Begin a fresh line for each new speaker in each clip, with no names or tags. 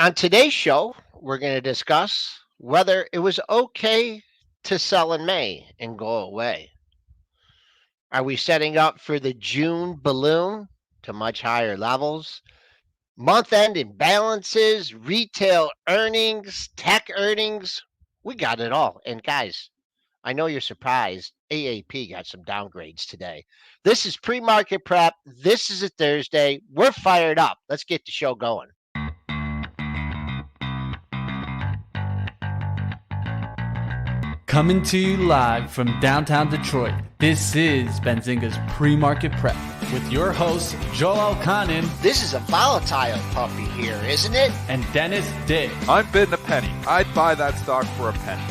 On today's show, we're going to discuss whether it was okay to sell in May and go away. Are we setting up for the June balloon to much higher levels? Month end imbalances, retail earnings, tech earnings. We got it all. And guys, I know you're surprised. AAP got some downgrades today. This is pre market prep. This is a Thursday. We're fired up. Let's get the show going.
Coming to you live from downtown Detroit, this is Benzinga's Pre-Market Prep with your hosts, Joel Elconin.
This is a volatile puppy here, isn't it?
And Dennis Dick.
I'm bidding a penny. I'd buy that stock for a penny.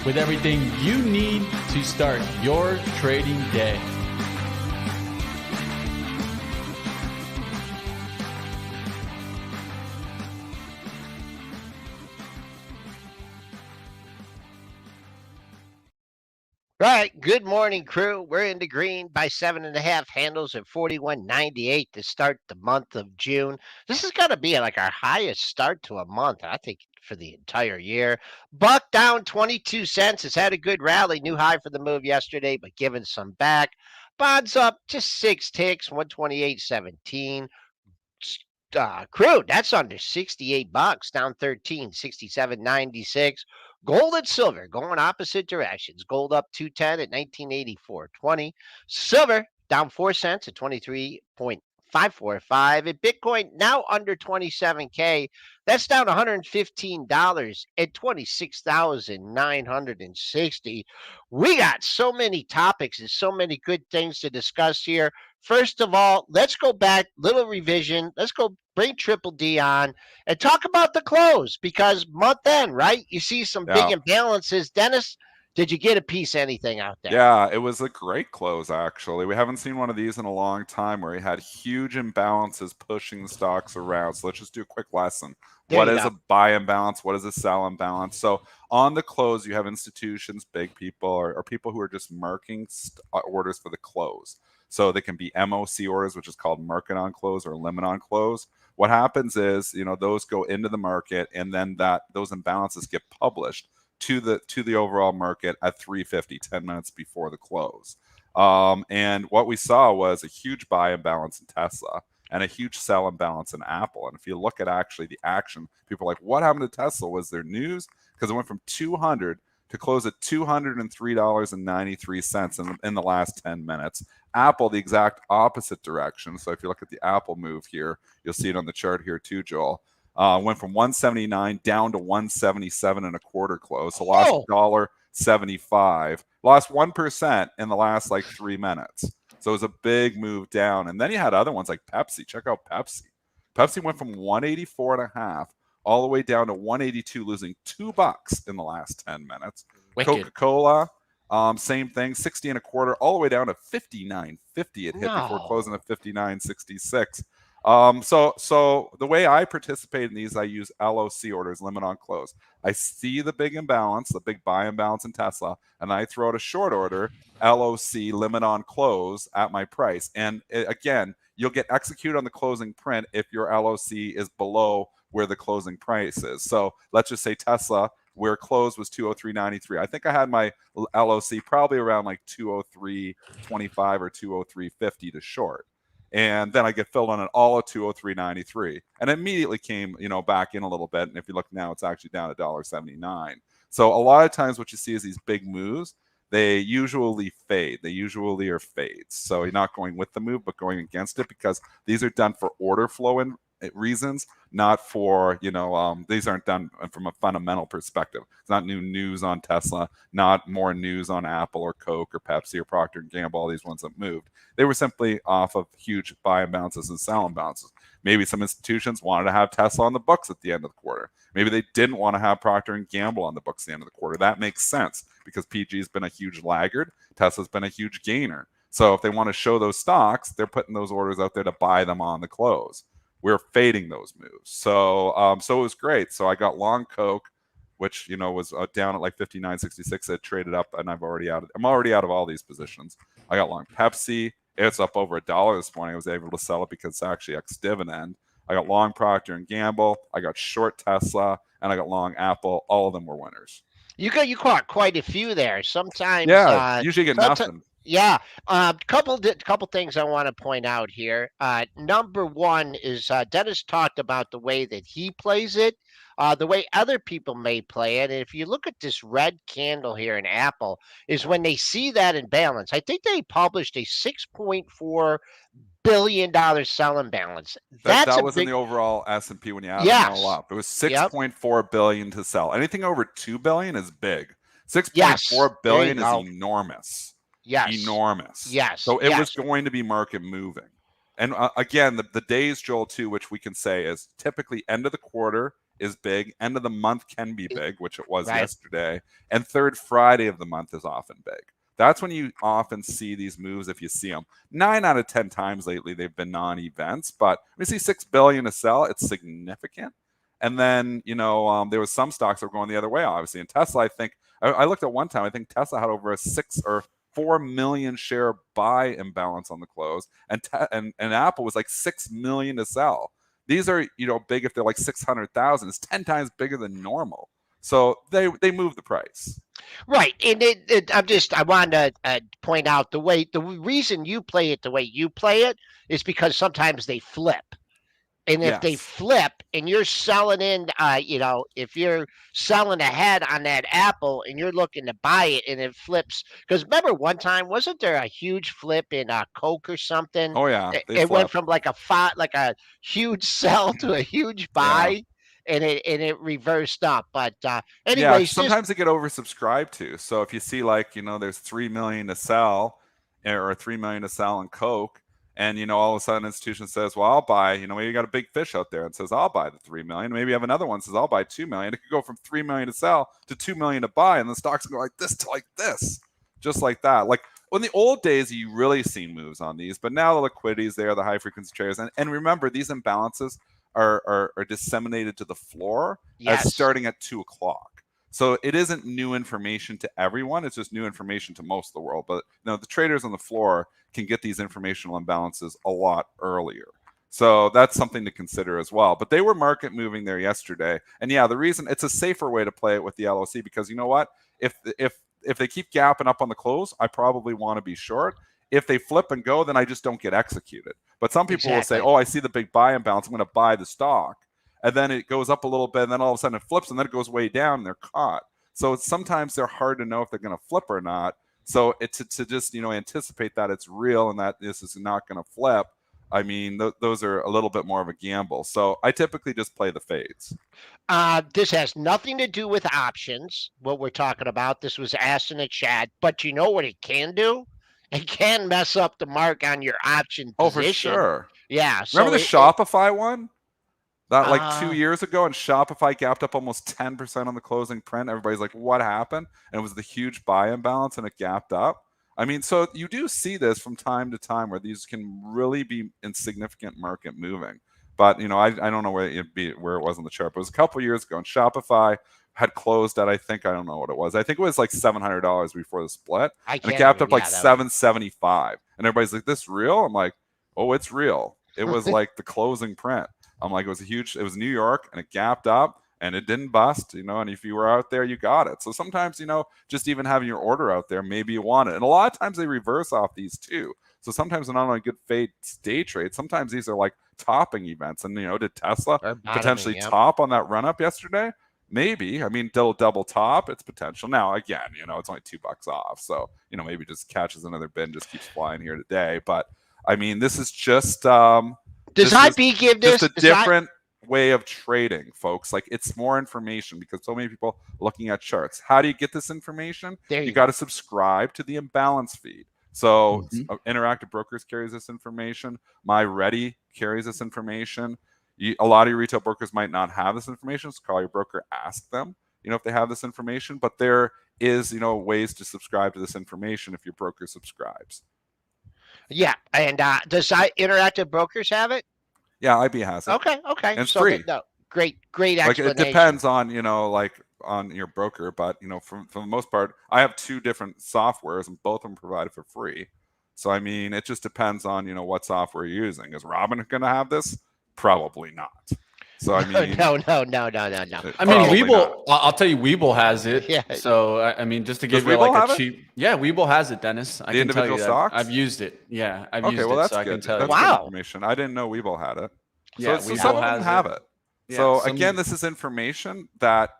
With everything you need to start your trading day.
Right. Good morning, crew. We're into green by 7.5 handles at 41.98 to start the month of June. This is going to be like our highest start to a month, I think, for the entire year. Buck down 22 cents. It's had a good rally. New high for the move yesterday, but giving some back. Bonds up just 6 ticks, 128.17. Crude, that's under $68, down 13, 67.96. Gold and silver going opposite directions. Gold up 210 at 1984.20. Silver down 4 cents at 23.545. And Bitcoin now under 27K. That's down $115 at 26,960. We got so many topics and so many good things to discuss here. First of all, let's go back, little revision. Let's go bring Triple D on and talk about the close because month end, right? You see some big imbalances. Dennis, did you get a piece of anything out there?
Yeah, it was a great close, actually. We haven't seen one of these in a long time where he had huge imbalances pushing the stocks around. So let's just do a quick lesson. What is a buy imbalance? What is a sell imbalance? So on the close, you have institutions, big people, or people who are just marking orders for the close. So they can be MOC orders, which is called market on close or limit on close. What happens is, those go into the market, and then those imbalances get published to the overall market at 3:50, 10 minutes before the close. And what we saw was a huge buy imbalance in Tesla and a huge sell imbalance in Apple. And if you look at actually the action, people are like, what happened to Tesla? Was there news? Because it went from 200 to close at $203.93 in the last 10 minutes. Apple, the exact opposite direction. So if you look at the Apple move here, you'll see it on the chart here too, Joel. Went from 179 down to 177 and a quarter close. So lost $1.75. Lost 1% in the last 3 minutes. So it was a big move down. And then you had other ones like Pepsi. Check out Pepsi. Pepsi went from 184.5 all the way down to 182, losing $2 in the last 10 minutes.
Wicked.
Coca-Cola, same thing, 60 and a quarter, all the way down to 59.50. It hit before closing at 59.66. So the way I participate in these, I use LOC orders, limit on close. I see the big imbalance, the big buy imbalance in Tesla, and I throw out a short order, LOC, limit on close at my price. And again, you'll get executed on the closing print if your LOC is below where the closing price is. So let's just say Tesla, where close was 203.93. I think I had my LOC probably around 203.25 or 203.50 to short. And then I get filled on it all at 203.93. And immediately came, back in a little bit. And if you look now, it's actually down to $1.79. So a lot of times what you see is these big moves, they usually fade. They usually are fades. So you're not going with the move, but going against it because these are done for order flow reasons, not for, these aren't done from a fundamental perspective. It's not new news on Tesla, not more news on Apple or Coke or Pepsi or Procter & Gamble, all these ones that moved. They were simply off of huge buy imbalances and sell imbalances. Maybe some institutions wanted to have Tesla on the books at the end of the quarter. Maybe they didn't want to have Procter & Gamble on the books at the end of the quarter. That makes sense because PG has been a huge laggard. Tesla's been a huge gainer. So if they want to show those stocks, they're putting those orders out there to buy them on the close. We're fading those moves. So it was great. So I got long Coke, which, was down at 59.66. It traded up, and I'm already out of all these positions. I got long Pepsi. It's up over $1 this morning. I was able to sell it because it's actually ex-dividend. I got long Procter and Gamble, I got short Tesla, and I got long Apple. All of them were winners.
You caught quite a few there. Sometimes,
Yeah, usually get nothing.
yeah. Couple things I want to point out here. Number one is Dennis talked about the way that he plays it, the way other people may play it. And if you look at this red candle here in Apple, is when they see that imbalance. I think they published a $6.4 billion sell imbalance. That's
That
a
was in
big
the overall S&P when you add them all
yes.
up. It was
Yep.
6.4 billion to sell. Anything over 2 billion is big.
Yes.
6.4
There you
billion is
go.
enormous.
Yes.
Enormous.
Yes.
So it was
Yes.
going to be market moving. And again, the days, Joel, too, which we can say is typically end of the quarter is big, end of the month can be big, which it was
Right.
yesterday, and third Friday of the month is often big. That's when you often see these moves if you see them. 9 out of 10 times lately they've been non-events, but we see 6 billion to sell, it's significant. And then, there was some stocks that were going the other way, obviously. And Tesla, I think, I looked at one time, I think Tesla had over a 6 or 4 million share buy imbalance on the close, and Apple was like 6 million to sell. These are big if they're like 600,000. It's 10 times bigger than normal. So they move the price.
Right, and I wanted to point out the reason you play it the way you play it is because sometimes they flip. And if they
Yes.
flip and you're selling in, if you're selling ahead on that Apple and you're looking to buy it and it flips, because remember one time, wasn't there a huge flip in Coke or something?
Oh yeah, they
It went
flip.
from like a huge sell to a huge
Yeah.
buy, and it reversed up. But
Yeah,
anyways,
sometimes they get oversubscribed too. So if you see there's 3 million to sell or 3 million to sell in Coke, and all of a sudden an institution says, well, I'll buy, maybe you got a big fish out there and says, I'll buy the 3 million. Maybe you have another one says, I'll buy 2 million. It could go from 3 million to sell to 2 million to buy, and the stocks go like this to like this, just like that. Like in the old days, you really seen moves on these, but now the liquidity is there, the high frequency traders, and remember these imbalances are disseminated to the floor as starting at 2:00. So it isn't new information to everyone. It's just new information to most of the world. But the traders on the floor can get these informational imbalances a lot earlier. So that's something to consider as well. But they were market moving there yesterday. And yeah, the reason it's a safer way to play it with the LOC, because you know what? If they keep gapping up on the close, I probably want to be short. If they flip and go, then I just don't get executed. But some people will say, oh, I see the big buy imbalance, I'm going to buy the stock. And then it goes up a little bit, and then all of a sudden it flips, and then it goes way down, and they're caught. So sometimes they're hard to know if they're going to flip or not. So to just anticipate that it's real and that this is not going to flip, I mean, those are a little bit more of a gamble. So I typically just play the fades.
This has nothing to do with options, what we're talking about. This was asked in the chat, but you know what it can do? It can mess up the mark on your option position.
Oh, for sure.
Yeah.
Remember the Shopify one? That like 2 years ago, and Shopify gapped up almost 10% on the closing print. Everybody's like, what happened? And it was the huge buy imbalance, and it gapped up. I mean, so you do see this from time to time where these can really be insignificant market moving. But, I don't know where it was on the chart. But it was a couple years ago, and Shopify had closed at, I don't know what it was. I think it was like $700 before the split. And it gapped up like $775. And everybody's like, this real? I'm like, oh, it's real. It was like the closing print. I'm like, it was New York, and it gapped up, and it didn't bust, and if you were out there, you got it. So sometimes, just even having your order out there, maybe you want it. And a lot of times they reverse off these too. So sometimes they're not only good fade day trades, sometimes these are like topping events. And, did Tesla potentially top on that run up yesterday? Maybe. I mean, double top, it's potential. Now, again, it's only $2 off. So, maybe just catches another bid and just keeps flying here today. But I mean, this is just,
does IB give this
just a different way of trading, folks? Like, it's more information because so many people are looking at charts. How do you get this information? You got to subscribe to the imbalance feed. So Interactive Brokers carries this information. MyReady carries this information. A lot of your retail brokers might not have this information, so call your broker, ask them, if they have this information. But there is, ways to subscribe to this information if your broker subscribes.
Yeah, and does Interactive Brokers have it?
Yeah, IB has it.
Okay.
And it's free.
Great explanation.
Like, it depends on, on your broker, but, for the most part, I have 2 different softwares, and both of them provided for free. So, I mean, it just depends on, what software you're using. Is Robin going to have this? Probably not. So I mean,
no.
I mean,
probably
Webull.
not.
I'll tell you, Webull has it.
Yeah.
So I mean, just to
Does
give you
Webull
like
have
a
it?
cheap. Yeah, Webull has it, Dennis. I
The
can tell
individual
you that.
stocks?
I've used it. Yeah, I've
Okay,
used
well
it,
that's
so I
good.
can tell
That's
you.
good
Wow.
information. I didn't know Webull had it.
Yeah,
So
Webull
some of them
has
have
it.
it.
Yeah,
So
some-
again, this is information that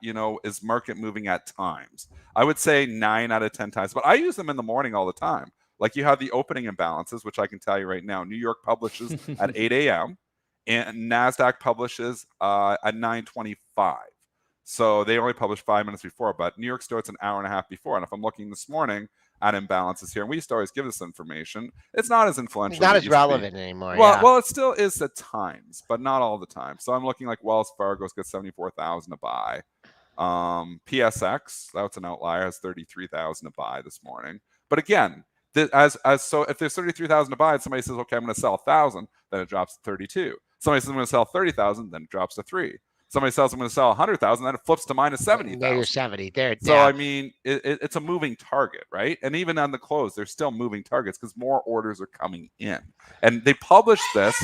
is market moving at times. I would say 9 out of 10 times, but I use them in the morning all the time. Like you have the opening imbalances, which I can tell you right now. New York publishes at 8 a.m. and NASDAQ publishes at 9:25. So they only publish 5 minutes before, but New York starts an hour and a half before. And if I'm looking this morning at imbalances here, and we used to always give this information, it's not as influential.
It's not
it
as
used to be.
relevant anymore.
Well, it still is at times, but not all the time. So I'm looking like Wells Fargo's got 74,000 to buy. PSX, that's an outlier, has 33,000 to buy this morning. But again, so if there's 33,000 to buy, and somebody says, okay, I'm going to sell 1,000, then it drops to 32. Somebody says I'm going to sell 30,000, then it drops to 3. Somebody says I'm going to sell 100,000, then it flips to minus 70,000.
Negative 70. There.
So I mean, it's a moving target, right? And even on the close, they're still moving targets because more orders are coming in. And they published this.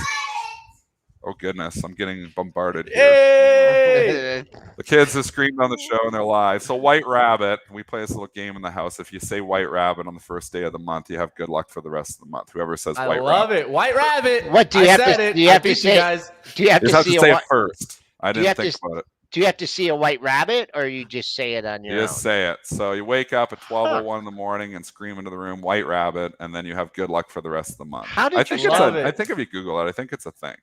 Oh goodness, I'm getting bombarded here.
Hey!
The kids have screamed on the show and they're live. So White Rabbit, we play this little game in the house. If you say White Rabbit on the first day of the month, you have good luck for the rest of the month. Whoever says
I
White
love
Rabbit.
it. White Rabbit.
What do you have to? Do you have to
you
say?
guys.
Do you have
You
to
just have
see
to say
a?
it first. I
do you
didn't
have
think
to-
about it.
Do you have to see a white rabbit, or you just say it on your
You
own?
just say it. So you wake up at 12:01 in the morning and scream into the room, White Rabbit, and then you have good luck for the rest of the month.
How did
I think
you
it's
love it?
I think if you Google it, I think it's a thing.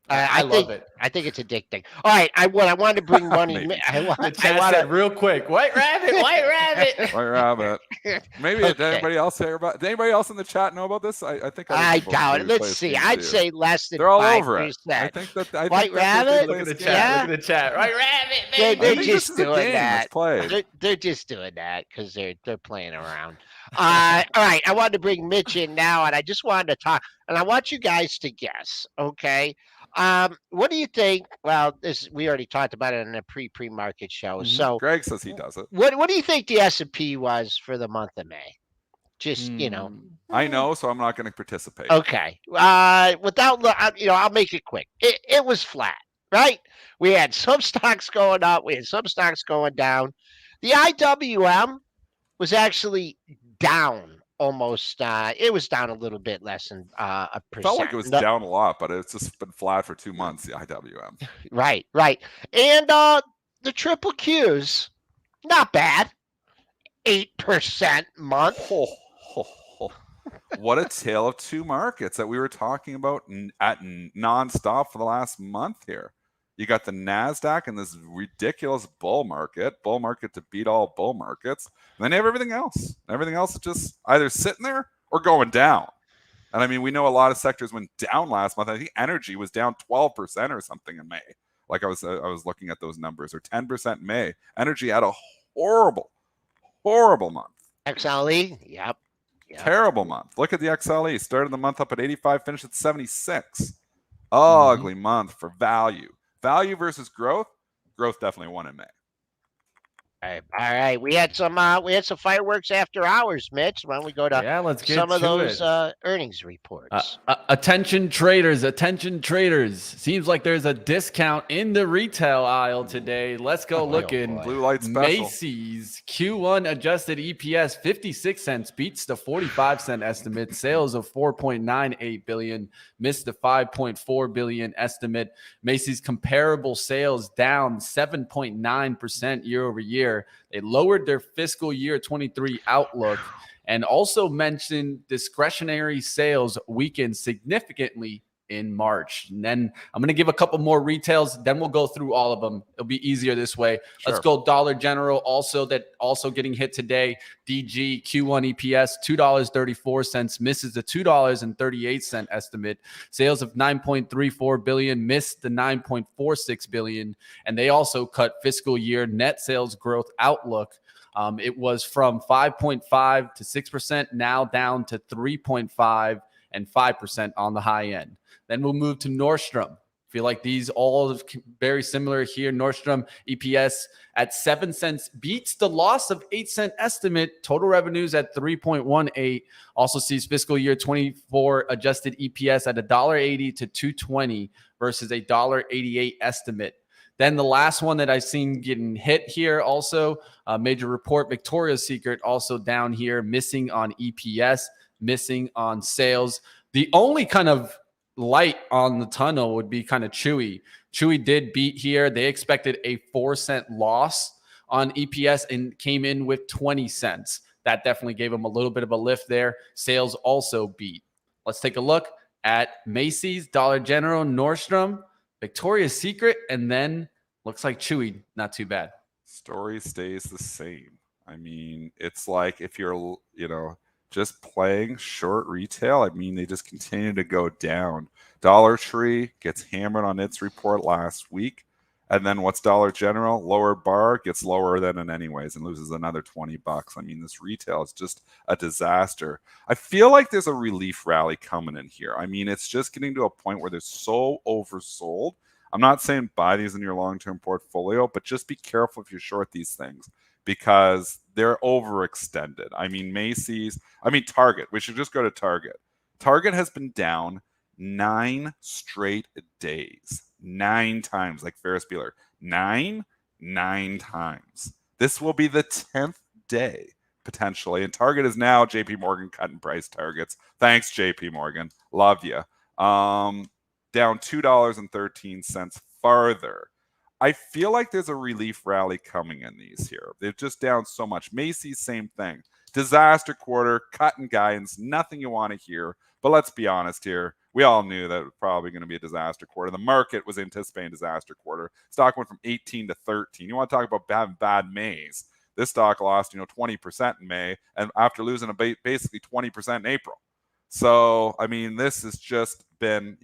I love it.
I think it's addicting. All right, I wanted to bring money.
Maybe.
The chat said real quick, White Rabbit, White Rabbit.
White Rabbit. Maybe
Okay.
did anybody else hear about? Did anybody else in the chat know about this? I think
I
people
doubt it.
do
Let's
play
see.
this game
I'd
too.
say less than
They're all
5%.
over it. I think that
White Rabbit?
Look at the
game.
chat.
Yeah.
Look at the chat. White Rabbit,
They're
baby.
I think
just
this is a
doing
game
that.
that's played.
They're just doing that because they're playing around. All right, I wanted to bring Mitch in now, and I just wanted to talk, and I want you guys to guess. Okay, what do you think? Well, we already talked about it in a pre-market show. So
Greg says he does it.
what do you think the S&P was for the month of May? Just
I know, so I'm not going to participate.
Okay. I'll make it quick. It was flat, right? We had some stocks going up. We had some stocks going down. The IWM was actually down almost. It was down a little bit less than a percent.
Felt like it was down a lot, but it's just been flat for 2 months. The IWM.
Right. And the triple Qs, not bad. 8% month.
What a tale of two markets that we were talking about at nonstop for the last month here. You got the NASDAQ and this ridiculous bull market to beat all bull markets. And then you have everything else. Everything else is just either sitting there or going down. And I mean, we know a lot of sectors went down last month. I think energy was down 12% or something in May. Like I was looking at those numbers, or 10% in May. Energy had a horrible month.
XLE, yep.
Terrible month. Look at the XLE. Started the month up at 85, finished at 76. Ugly month for value. Value versus growth. Growth definitely won in May.
All right. We had some fireworks after hours, Mitch. Why don't we go to
let's get
some of
to
those
it.
earnings reports?
Attention traders. Seems like there's a discount in the retail aisle today. Let's go looking.
Blue light special.
Macy's Q1 adjusted EPS 56 cents beats the 45-cent estimate. Sales of $4.98 billion missed the $5.4 billion estimate. Macy's comparable sales down 7.9% year over year. They lowered their fiscal year 23 outlook and also mentioned discretionary sales weakened significantly in March. And then I'm going to give a couple more retails. Then we'll go through all of them. It'll be easier this way.
Sure.
Let's go Dollar General. Also getting hit today. DG Q1 EPS $2.34 misses the $2.38 estimate. Sales of $9.34 billion missed the $9.46 billion. And they also cut fiscal year net sales growth outlook. It was from 5.5 to 6%, now down to 3.5 and 5% on the high end. Then we'll move to Nordstrom. Feel like these all very similar here. Nordstrom EPS at 7 cents beats the loss of 8-cent estimate. Total revenues at 3.18. Also sees fiscal year 24 adjusted EPS at $1.80 to $2.20 versus a $1.88 estimate. Then the last one that I've seen getting hit here also, a major report, Victoria's Secret also down here, missing on EPS, missing on sales. The only kind of light on the tunnel would be kind of Chewy. Chewy did beat here. They expected a 4-cent loss on EPS and came in with 20 cents. That definitely gave them a little bit of a lift there. Sales also beat. Let's take a look at Macy's, Dollar General, Nordstrom, Victoria's Secret, and then looks like Chewy. Not too bad.
Story stays the same. I mean, it's like if you're, just playing short retail, I mean, they just continue to go down. Dollar Tree gets hammered on its report last week. And then what's Dollar General? Lower bar, gets lower than it anyways and loses another $20. I mean, this retail is just a disaster. I feel like there's a relief rally coming in here. I mean, it's just getting to a point where they're so oversold. I'm not saying buy these in your long-term portfolio, but just be careful if you short these things because they're overextended. I mean, Target. We should just go to Target. Target has been down 9 straight days. 9 times, like Ferris Bueller. 9 times. This will be the 10th day, potentially. And Target is now JP Morgan cutting price targets. Thanks, JP Morgan. Love you. Down $2.13 farther. I feel like there's a relief rally coming in these here. They're just down so much. Macy's, same thing. Disaster quarter, cutting guidance, nothing you want to hear. But let's be honest here. We all knew that it was probably going to be a disaster quarter. The market was anticipating disaster quarter. Stock went from 18 to 13. You want to talk about having bad Mays. This stock lost, 20% in May, and after losing basically 20% in April. So, I mean, this has just been,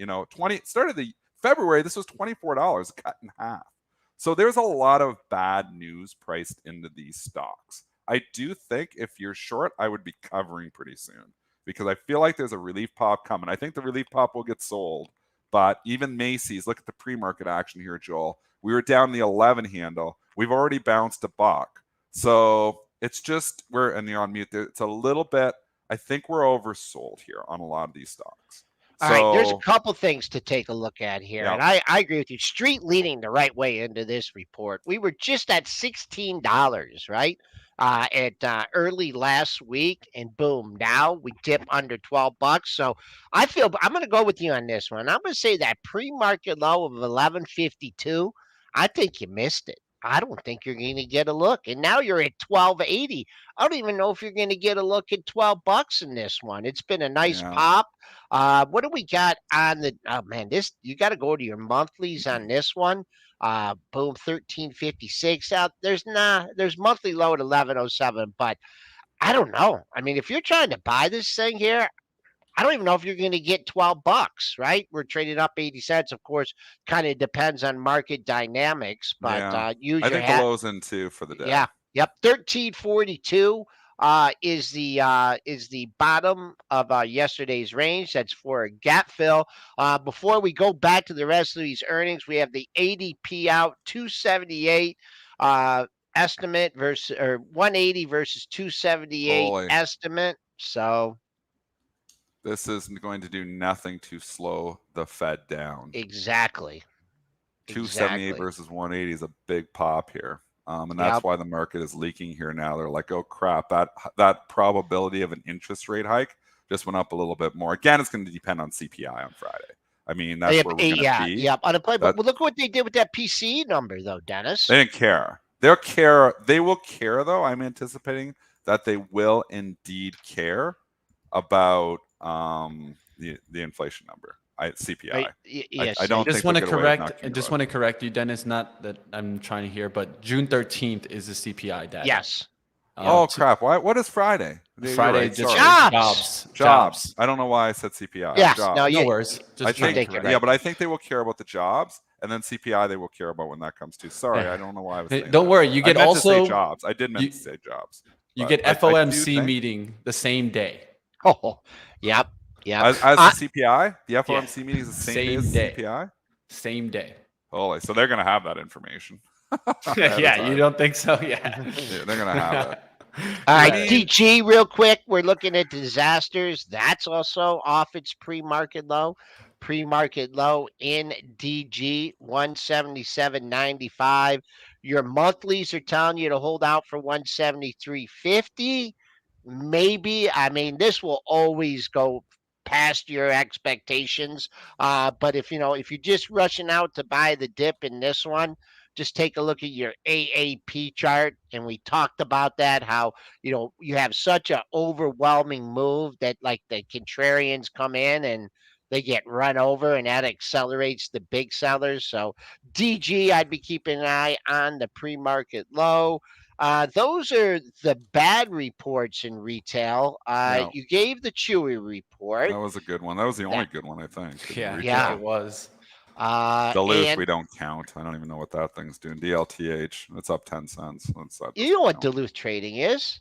started the February, this was $24, cut in half. So there's a lot of bad news priced into these stocks. I do think if you're short, I would be covering pretty soon because I feel like there's a relief pop coming. I think the relief pop will get sold, but even Macy's, look at the pre-market action here, Joel. We were down the 11 handle. We've already bounced a buck. So it's just, and you're on mute there. It's a little bit, I think we're oversold here on a lot of these stocks.
All right, there's a couple things to take a look at here.
Yep.
And I agree with you. Street leading the right way into this report. We were just at $16, right? At early last week, and boom, now we dip under $12. So I'm going to go with you on this one. I'm going to say that pre-market low of 11.52. I think you missed it. I don't think you're going to get a look. And now you're at 12.80. I don't even know if you're going to get a look at $12 in this one. It's been a nice pop. What do we got on the? Oh man, you got to go to your monthlies on this one. Boom, 13.56 out. There's monthly low at 11.07, but I don't know. I mean, if you're trying to buy this thing here, I don't even know if you're going to get $12, right? We're trading up 80 cents. Of course, kind of depends on market dynamics, but use
I
your
think the low's in too for the day.
Yeah. Yep. 13.42 is the bottom of yesterday's range. That's for a gap fill. Before we go back to the rest of these earnings, we have the ADP out 278 estimate versus 180 versus 278 estimate. So
this isn't going to do nothing to slow the Fed down.
Exactly.
278 versus 180 is a big pop here. And that's why the market is leaking here now. They're like, oh, crap, that probability of an interest rate hike just went up a little bit more. Again, it's going to depend on CPI on Friday. I mean, that's where we're going to be.
Yeah, unemployment. But look what they did with that PCE number, though, Dennis.
They didn't care. They will care, though. I'm anticipating that they will indeed care about the inflation number. CPI.
Yes.
I don't
just want to correct you, Dennis. Not that I'm trying to hear, but June 13th is the CPI data.
Yes.
Crap! What is Friday?
Friday,
right.
Jobs.
I don't know why I said CPI.
Yes.
Jobs.
No worries.
But I think they will care about the jobs, and then CPI they will care about when that comes to. Sorry, I don't know why I was saying
Don't worry. You get
to say jobs. I did meant to say jobs.
You get FOMC meeting the same day.
Oh, yep.
As the CPI, the FOMC meeting is the same day as the CPI.
Same day.
Holy, so they're going to have that information.
Yeah, you don't think so? Yeah.
They're going to have it.
All right,
mean-
DG, real quick. We're looking at disasters. That's also off its pre-market low. Pre-market low in DG 177.95. Your monthlies are telling you to hold out for 173.50. Maybe. I mean, this will always go past your expectations. But if you're just rushing out to buy the dip in this one, just take a look at your AAP chart. And we talked about that, how, you have such an overwhelming move that like the contrarians come in and they get run over, and that accelerates the big sellers. So DG, I'd be keeping an eye on the pre-market low. Those are the bad reports in retail. You gave the Chewy report.
That was a good one. That was the only good one, I think.
Yeah,
Retail.
it was.
Duluth, we don't count. I don't even know what that thing's doing. DLTH, it's up 10 cents.
You know what Duluth trading is?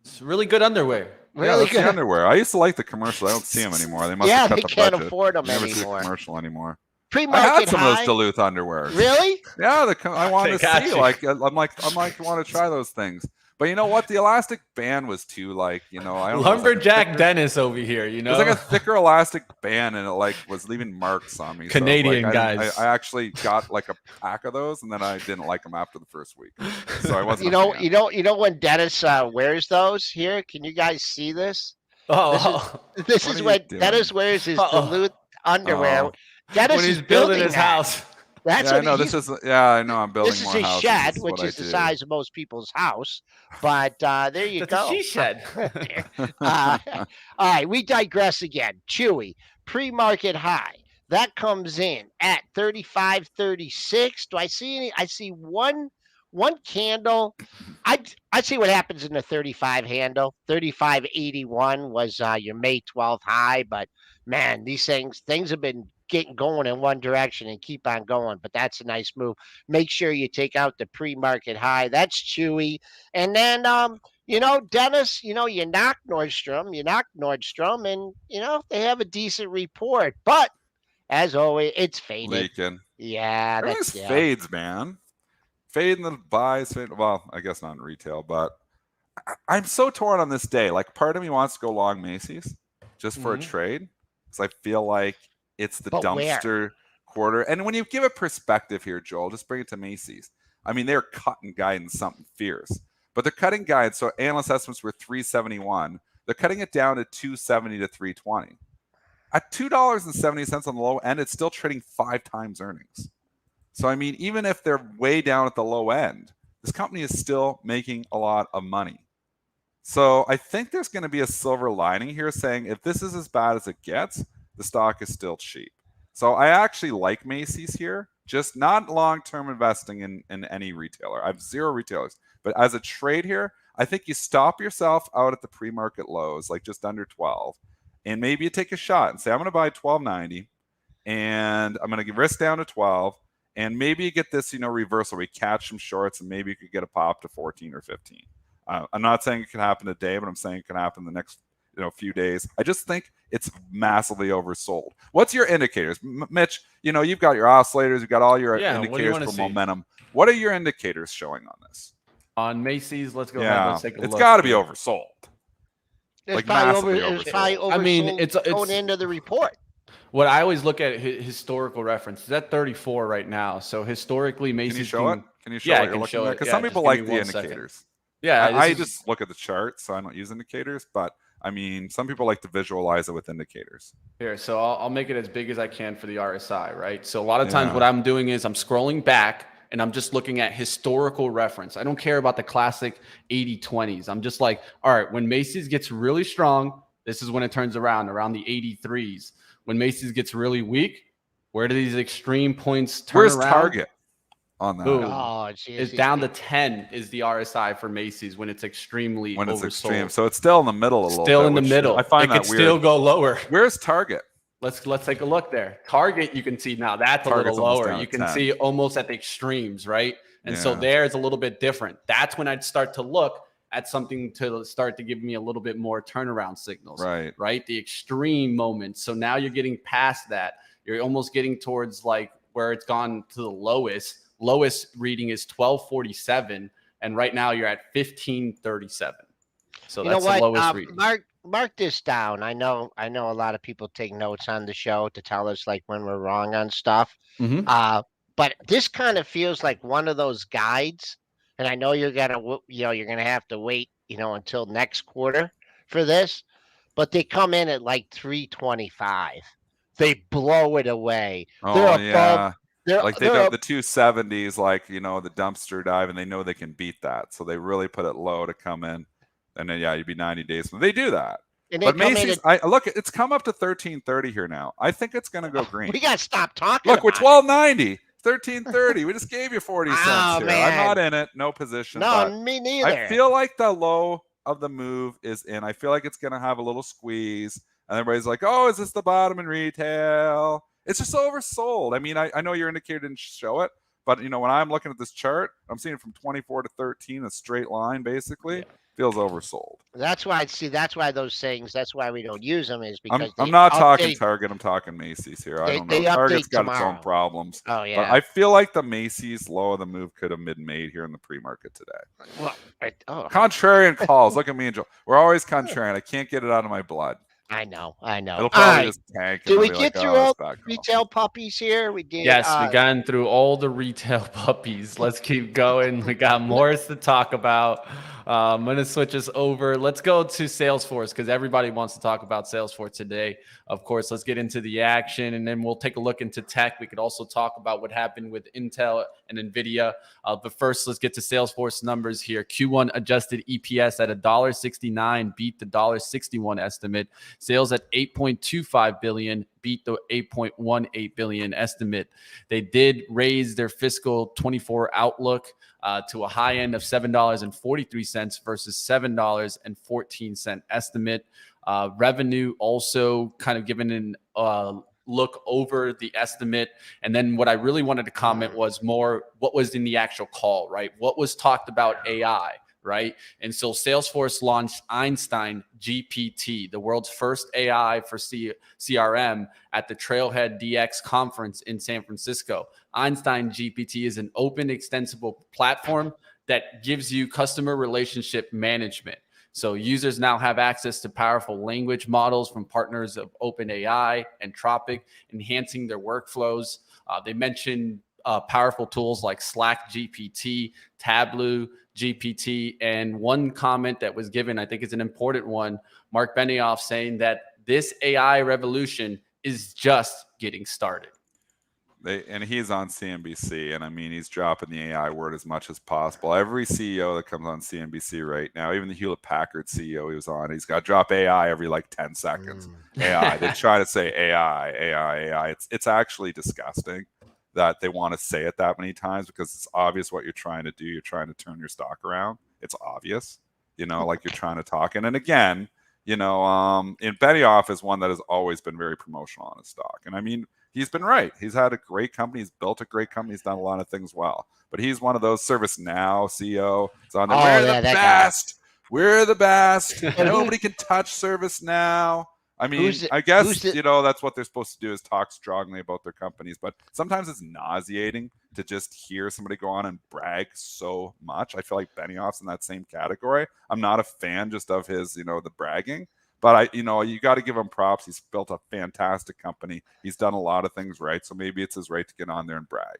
It's really good underwear.
Really
that's the underwear. I used to like the commercials. I don't see them anymore. They must have cut
they
the
can't
budget.
afford them
You never see a
anymore.
commercial anymore. I
Pre-market
had some
high.
of those Duluth underwears.
Really?
Yeah, I wanted to
got
see.
you.
I'm like, I want to try those things. But you know what? The elastic band was too I don't know.
Lumberjack Dennis over here,
It was like a thicker elastic band, and it was leaving marks on me.
Canadian
so,
guys.
I actually got like a pack of those, and then I didn't like them after the first week. So I wasn't.
You know when Dennis wears those here? Can you guys see this? This is when Dennis wears his Duluth underwear. Dennis
when he's
is
building his
that.
house.
That's
I know this is. Yeah, I know. I'm building
this is
more
his
houses.
shed,
This
which
what
is
I
the
do.
size of most people's house. But there you
That's
go.
a she shed.
All right, we digress again. Chewy pre-market high that comes in at 35.36. Do I see any? I see one candle. I see what happens in the 35 handle. 35.81 was your May 12th high, but man, these things have been getting going in one direction and keep on going. But that's a nice move. Make sure you take out the pre-market high. That's Chewy. And then Dennis, you knock Nordstrom, and they have a decent report. But as always, it's faded.
Leaking.
Yeah,
Everything's fades, man. Fading the buys. Well, I guess not in retail, but I'm so torn on this day. Like, part of me wants to go long Macy's just for a trade, because I feel like it's the dumpster quarter. And when you give a perspective here, Joel, just bring it to Macy's. I mean, they're cutting guidance something fierce, but they're cutting guidance. So analyst estimates were 371. They're cutting it down to 270 to 320. At $2.70 on the low end, it's still trading 5 times earnings. So, I mean, even if they're way down at the low end, this company is still making a lot of money. So I think there's going to be a silver lining here saying if this is as bad as it gets, the stock is still cheap. So I actually like Macy's here, just not long-term investing in any retailer. I have 0 retailers. But as a trade here, I think you stop yourself out at the pre-market lows, like just under 12, and maybe you take a shot and say, I'm going to buy $12.90, and I'm going to risk down to 12, and maybe you get this, reversal where you catch some shorts, and maybe you could get a pop to 14 or 15. I'm not saying it can happen today, but I'm saying it can happen the next few days. I just think it's massively oversold. What's your indicators, Mitch? You've got your oscillators, you've got all your indicators for momentum. What are your indicators showing on this?
On Macy's, let's go ahead. Let's take a look.
It's got to be oversold.
It's probably oversold.
I mean, it's
going into the report.
What I always look at historical reference is at 34 right now. So historically, Macy's.
Can you show it? Can you show what you're looking at? Because some people like the indicators.
Second. Yeah,
I just look at the chart, so I don't use indicators. But I mean, some people like to visualize it with indicators.
Here, so I'll make it as big as I can for the RSI, right? So a lot of times what I'm doing is I'm scrolling back and I'm just looking at historical reference. I don't care about the classic 80-20s. I'm just like, all right, when Macy's gets really strong, this is when it turns around the 83s. When Macy's gets really weak, where do these extreme points turn around?
Where's Target on that?
Oh, geez,
it's down to 10 is the RSI for Macy's when it's extremely
when it's
oversold.
Extreme. So it's still in the middle a little
still
bit,
in the middle.
I find
it
that
could
weird.
still go lower.
Where's Target?
Let's take a look there. Target, you can see now that's
Target's
a little lower. You can
10.
see almost at the extremes, right? And so there's a little bit different. That's when I'd start to look at something to start to give me a little bit more turnaround signals, right? The extreme moments. So now you're getting past that. You're almost getting towards like where it's gone to the lowest reading is 1247, and right now you're at 1537. So
You know
that's the
what?
lowest reading.
Mark this down. I know a lot of people take notes on the show to tell us like when we're wrong on stuff.
Mhm.
But this kind of feels like one of those guides, and I know you're gonna have to wait, until next quarter for this. But they come in at like 325. They blow it away. They're
Oh
above.
yeah.
They're
Like they
they're
don't
up,
the 270s, like the dumpster dive, and they know they can beat that, so they really put it low to come in, and then you'd be 90 days. They do that,
and they
but
come in
Macy's,
at.
I look, it's come up to 1330 here now. I think it's gonna go green.
We gotta stop talking
Look, we're
about it.
1290, 1330. We just gave you 40 cents
Oh
here.
man,
I'm not in it, no position,
no,
but
me
I
neither.
feel like the low of the move is in. I feel like it's gonna have a little squeeze, and everybody's like, "Oh, is this the bottom in retail?" It's just oversold. I mean, I know your indicator didn't show it, but when I'm looking at this chart, I'm seeing it from 24 to 13, a straight line basically.
Yeah.
Feels oversold.
That's why those things. That's why we don't use them, is because
I'm
they
not talking
update.
Target. I'm talking Macy's here. I don't know.
They
Target's
update
got its own
tomorrow.
problems.
Oh
But
yeah.
I feel like the Macy's low of the move could have been made here in the pre-market today.
Well,
Contrarian calls. Look at me and Joe. We're always contrarian. I can't get it out of my blood.
I know.
It'll
All
probably
right.
just tank.
Did
And
we
I'll be
get
like,
through
oh,
all
it's back off.
retail puppies here? We did.
Yes, we gotten through all the retail puppies. Let's keep going. We got more to talk about. I'm going to switch us over. Let's go to Salesforce because everybody wants to talk about Salesforce today. Of course, let's get into the action, and then we'll take a look into tech. We could also talk about what happened with Intel and NVIDIA. But first, let's get to Salesforce numbers here. Q1 adjusted EPS at $1.69 beat the $1.61 estimate. Sales at $8.25 billion beat the $8.18 billion estimate. They did raise their fiscal 24 outlook to a high end of $7.43 versus $7.14 estimate. Revenue also kind of given an look over the estimate. And then what I really wanted to comment was more what was in the actual call, right? What was talked about AI, right? And so Salesforce launched Einstein GPT, the world's first AI for CRM at the Trailhead DX conference in San Francisco. Einstein GPT is an open, extensible platform that gives you customer relationship management. So users now have access to powerful language models from partners of OpenAI and Anthropic, enhancing their workflows. They mentioned powerful tools like Slack GPT, Tableau GPT, and one comment that was given, I think is an important one, Mark Benioff saying that this AI revolution is just getting started.
And he's on CNBC, and I mean, he's dropping the AI word as much as possible. Every CEO that comes on CNBC right now, even the Hewlett Packard CEO he was on, he's got to drop AI every like 10 seconds. AI. They try to say AI. It's actually disgusting that they want to say it that many times because it's obvious what you're trying to do. You're trying to turn your stock around. It's obvious, like you're trying to talk. And again, and Benioff is one that has always been very promotional on his stock. And I mean, he's been right. He's had a great company. He's built a great company. He's done a lot of things well. But he's one of those ServiceNow CEO. It's on there. We're the best. We're the best. Nobody can touch ServiceNow. I mean, I guess, that's what they're supposed to do is talk strongly about their companies. But sometimes it's nauseating to just hear somebody go on and brag so much. I feel like Benioff's in that same category. I'm not a fan just of his, the bragging. But you got to give him props. He's built a fantastic company. He's done a lot of things right. So maybe it's his right to get on there and brag.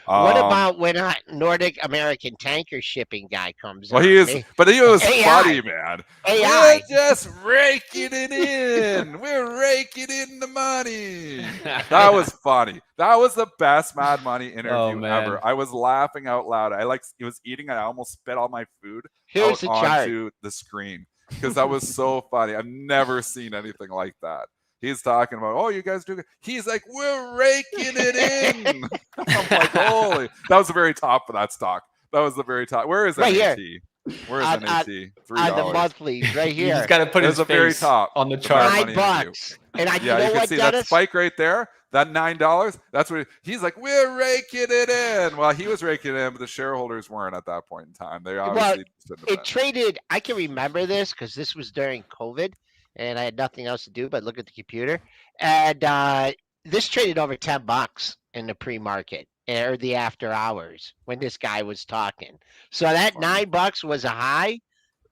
What about when a Nordic American tanker shipping guy comes
on?
He
was funny, man.
AI.
We're just raking it in. We're raking in the money. That was funny. That was the best Mad Money interview ever. I was laughing out loud. He was eating. I almost spit all my food onto the screen. Because that was so funny. I've never seen anything like that. He's talking about, oh, you guys do good. He's like, we're raking it in. I'm like, holy. That was the very top of that stock. That was the very top. Where is NAT?
Here.
Where is NAT? $3.
On the monthly, right here.
You just got to put his face
very top
on the chart.
$9. And
you can see that spike right there. That $9, that's what he's like, we're raking it in. Well, he was raking it in, but the shareholders weren't at that point in time. They obviously
it traded. I can remember this because this was during COVID and I had nothing else to do but look at the computer. And this traded over $10. in the pre-market or the after hours when this guy was talking. So that
Funny.
$9 was a high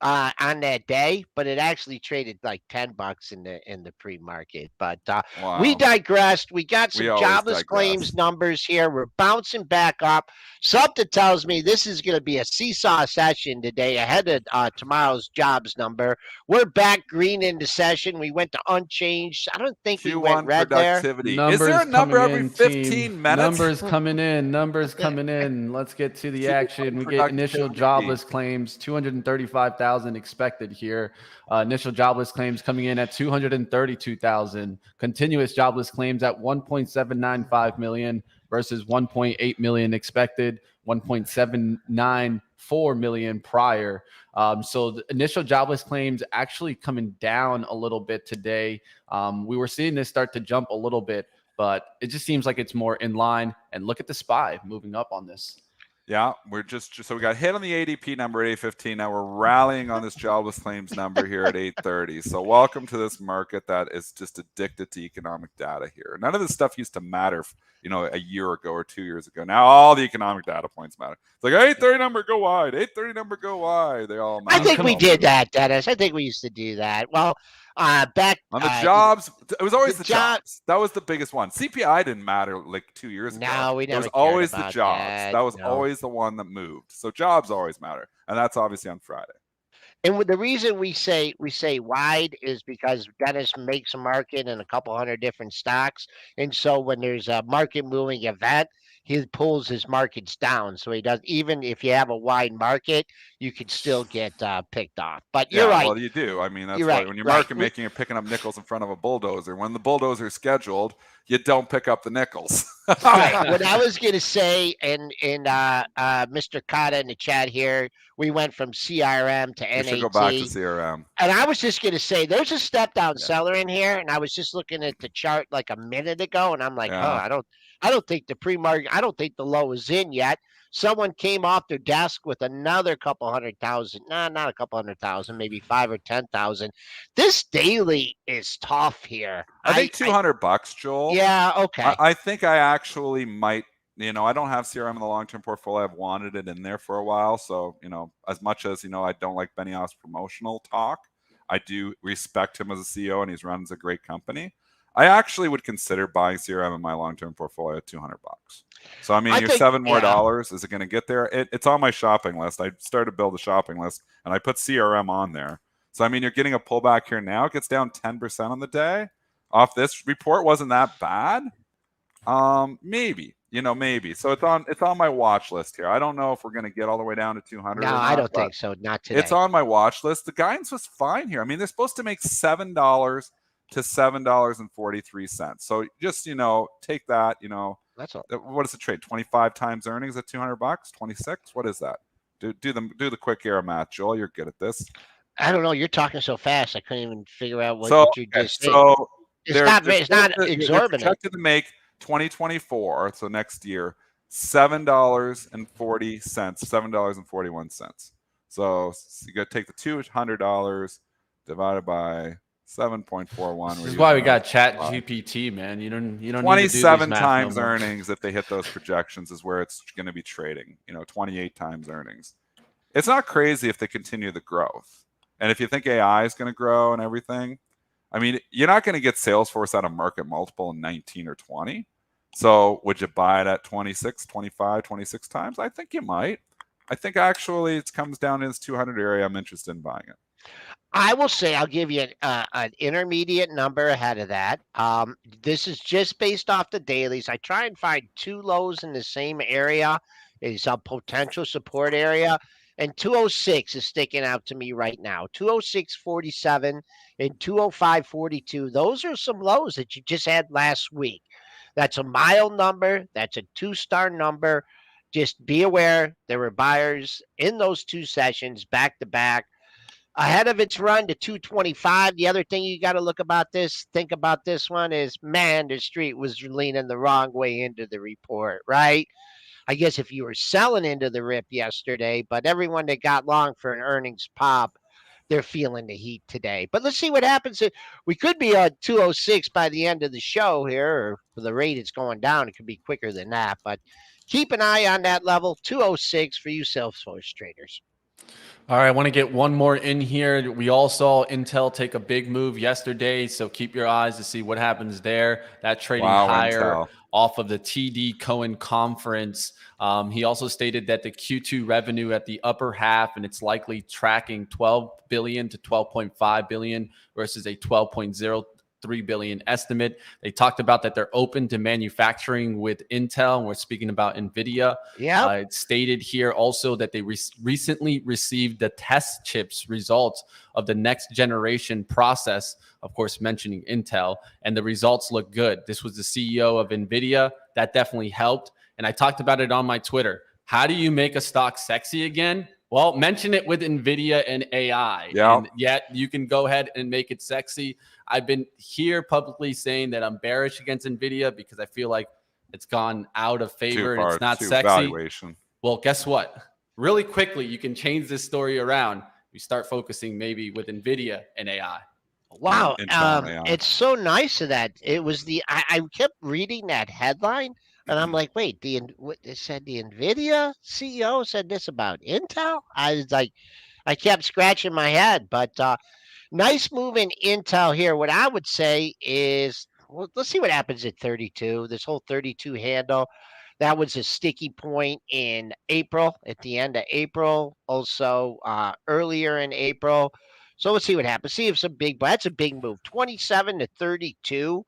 on that day, but it actually traded like $10 in the pre-market. But we
Wow.
digressed. We got
We
some
always
jobless claims
digress.
numbers here. We're bouncing back up. Something tells me this is going to be a seesaw session today ahead of tomorrow's jobs number. We're back green into session. We went to unchanged. I don't think we went
Q1
red there.
productivity. Is there
Numbers
a number
coming
every
in, team.
15 minutes?
Numbers coming in. Numbers coming in. Let's get to the action.
Q1
We get initial
productivity.
jobless claims, 235,000 expected here. Initial jobless claims coming in at 232,000. Continuous jobless claims at 1.795 million versus 1.8 million expected, 1.794 million prior. So the initial jobless claims actually coming down a little bit today. We were seeing this start to jump a little bit, but it just seems like it's more in line. And look at the SPY moving up on this.
Yeah, we're just so we got hit on the ADP number at 8:15. Now we're rallying on this jobless claims number here at 8:30. So welcome to this market that is just addicted to economic data here. None of this stuff used to matter, a year ago or 2 years ago. Now all the economic data points matter. It's like 8:30 number go wide, 8:30 number go wide. They all matter.
I think we did that, Dennis. I think we used to do that. Well, back
on the jobs, it was always the jobs. That was the biggest one. CPI didn't matter like 2 years ago.
No, we never.
It was always the
about
jobs. That was
no.
always the one that moved. So jobs always matter, and that's obviously on Friday.
And the reason we say wide is because Dennis makes a market in a couple hundred different stocks, and so when there's a market moving event, he pulls his markets down. So he does. Even if you have a wide market, you can still get picked off. But you're right.
Well, you do. I mean, that's
you're
why
right,
when you're
right.
market making, you're picking up nickels in front of a bulldozer. When the bulldozer is scheduled, you don't pick up the nickels.
Right. What I was going to say, and Mr. Kata in the chat here, we went from CRM to NAT.
We should go back to CRM.
And I was just going to say, there's a step down seller in here, and I was just looking at the chart like a minute ago, and I'm like, I don't think the pre-market, I don't think the low is in yet. Someone came off their desk with another couple 100,000. Nah, not a couple 100,000, maybe 5 or 10,000. This daily is tough here.
I think $200, Joel.
Yeah, okay.
I think I actually might. I don't have CRM in the long-term portfolio. I've wanted it in there for a while. So, as much as, I don't like Benioff's promotional talk, I do respect him as a CEO and he runs a great company. I actually would consider buying CRM in my long-term portfolio at $200. So, I mean, your $7 more. Is it going to get there? It's on my shopping list. I started to build a shopping list and I put CRM on there. So, I mean, you're getting a pullback here now. It gets down 10% on the day. Off this report wasn't that bad. Maybe. Maybe. So it's on my watch list here. I don't know if we're going to get all the way down to 200.
No, I don't think so. Not today.
It's on my watch list. The guidance was fine here. I mean, they're supposed to make $7 to $7.43. So just, take that,
That's all.
What is the trade? 25 times earnings at $200? 26? What is that? Do the quick air math, Joel. You're good at this.
I don't know. You're talking so fast. I couldn't even figure out what you just said.
So
it's not exorbitant.
They're projected to make 2024, so next year, $7.40, $7.41. So you got to take the $200 divided by 7.41.
This is why we got Chat GPT, man. You don't
27
need to do
times earnings if they hit those projections is where it's going to be trading. 28 times earnings. It's not crazy if they continue the growth. And if you think AI is going to grow and everything, I mean, you're not going to get Salesforce at a market multiple in 19 or 20. So would you buy it at 26, 25, 26 times? I think you might. I think actually it comes down to this 200 area. I'm interested in buying it.
I will say I'll give you an intermediate number ahead of that. This is just based off the dailies. I try and find two lows in the same area is a potential support area. And 206 is sticking out to me right now. 206.47 and 205.42. Those are some lows that you just had last week. That's a mild number. That's a 2-star number. Just be aware there were buyers in those two sessions back to back. Ahead of its run to 225. The other thing you got to think about this one is, man, the street was leaning the wrong way into the report, right? I guess if you were selling into the rip yesterday, but everyone that got long for an earnings pop, they're feeling the heat today. But let's see what happens. We could be on 206 by the end of the show here, or the rate is going down. It could be quicker than that, but keep an eye on that level, 206 for you Salesforce traders.
All right, I want to get one more in here. We all saw Intel take a big move yesterday, so keep your eyes to see what happens there. That trading higher
Intel.
off of the TD Cowen conference. He also stated that the Q2 revenue at the upper half, and it's likely tracking 12 billion to 12.5 billion versus a 12.03 billion estimate. They talked about that they're open to manufacturing with Intel, and we're speaking about NVIDIA.
Yeah.
It stated here also that they recently received the test chips results of the next generation process, of course, mentioning Intel, and the results look good. This was the CEO of NVIDIA. That definitely helped. And I talked about it on my Twitter. How do you make a stock sexy again? Well, mention it with NVIDIA and AI.
Yeah.
And yet you can go ahead and make it sexy. I've been here publicly saying that I'm bearish against NVIDIA because I feel like it's gone out of favor and it's not sexy.
Valuation.
Well, guess what? Really quickly, you can change this story around. We start focusing maybe with NVIDIA and AI.
Wow. It's so nice of that. It was I kept reading that headline and I'm like, wait, it said the NVIDIA CEO said this about Intel? I was like, I kept scratching my head, but nice move in Intel here. What I would say is, well, let's see what happens at 32. This whole 32 handle, that was a sticky point in April, at the end of April, also earlier in April. So let's see what happens. See if that's a big move. 27 to 32.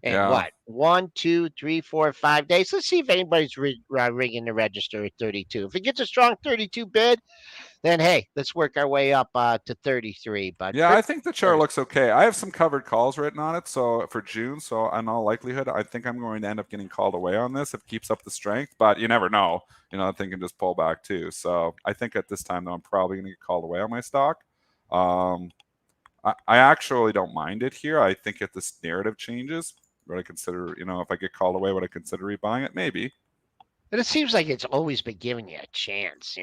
And what? 1, 2, 3, 4, 5 days. Let's see if anybody's ringing the register at 32. If it gets a strong 32 bid, then hey, let's work our way up to 33. But
yeah, I think the chart looks okay. I have some covered calls written on it, so for June. So in all likelihood, I think I'm going to end up getting called away on this if it keeps up the strength. But you never know. That thing can just pull back too. So I think at this time, though, I'm probably going to get called away on my stock. I actually don't mind it here. I think if this narrative changes, would I consider, if I get called away, would I consider rebuying it? Maybe.
But it seems like it's always been giving you a chance,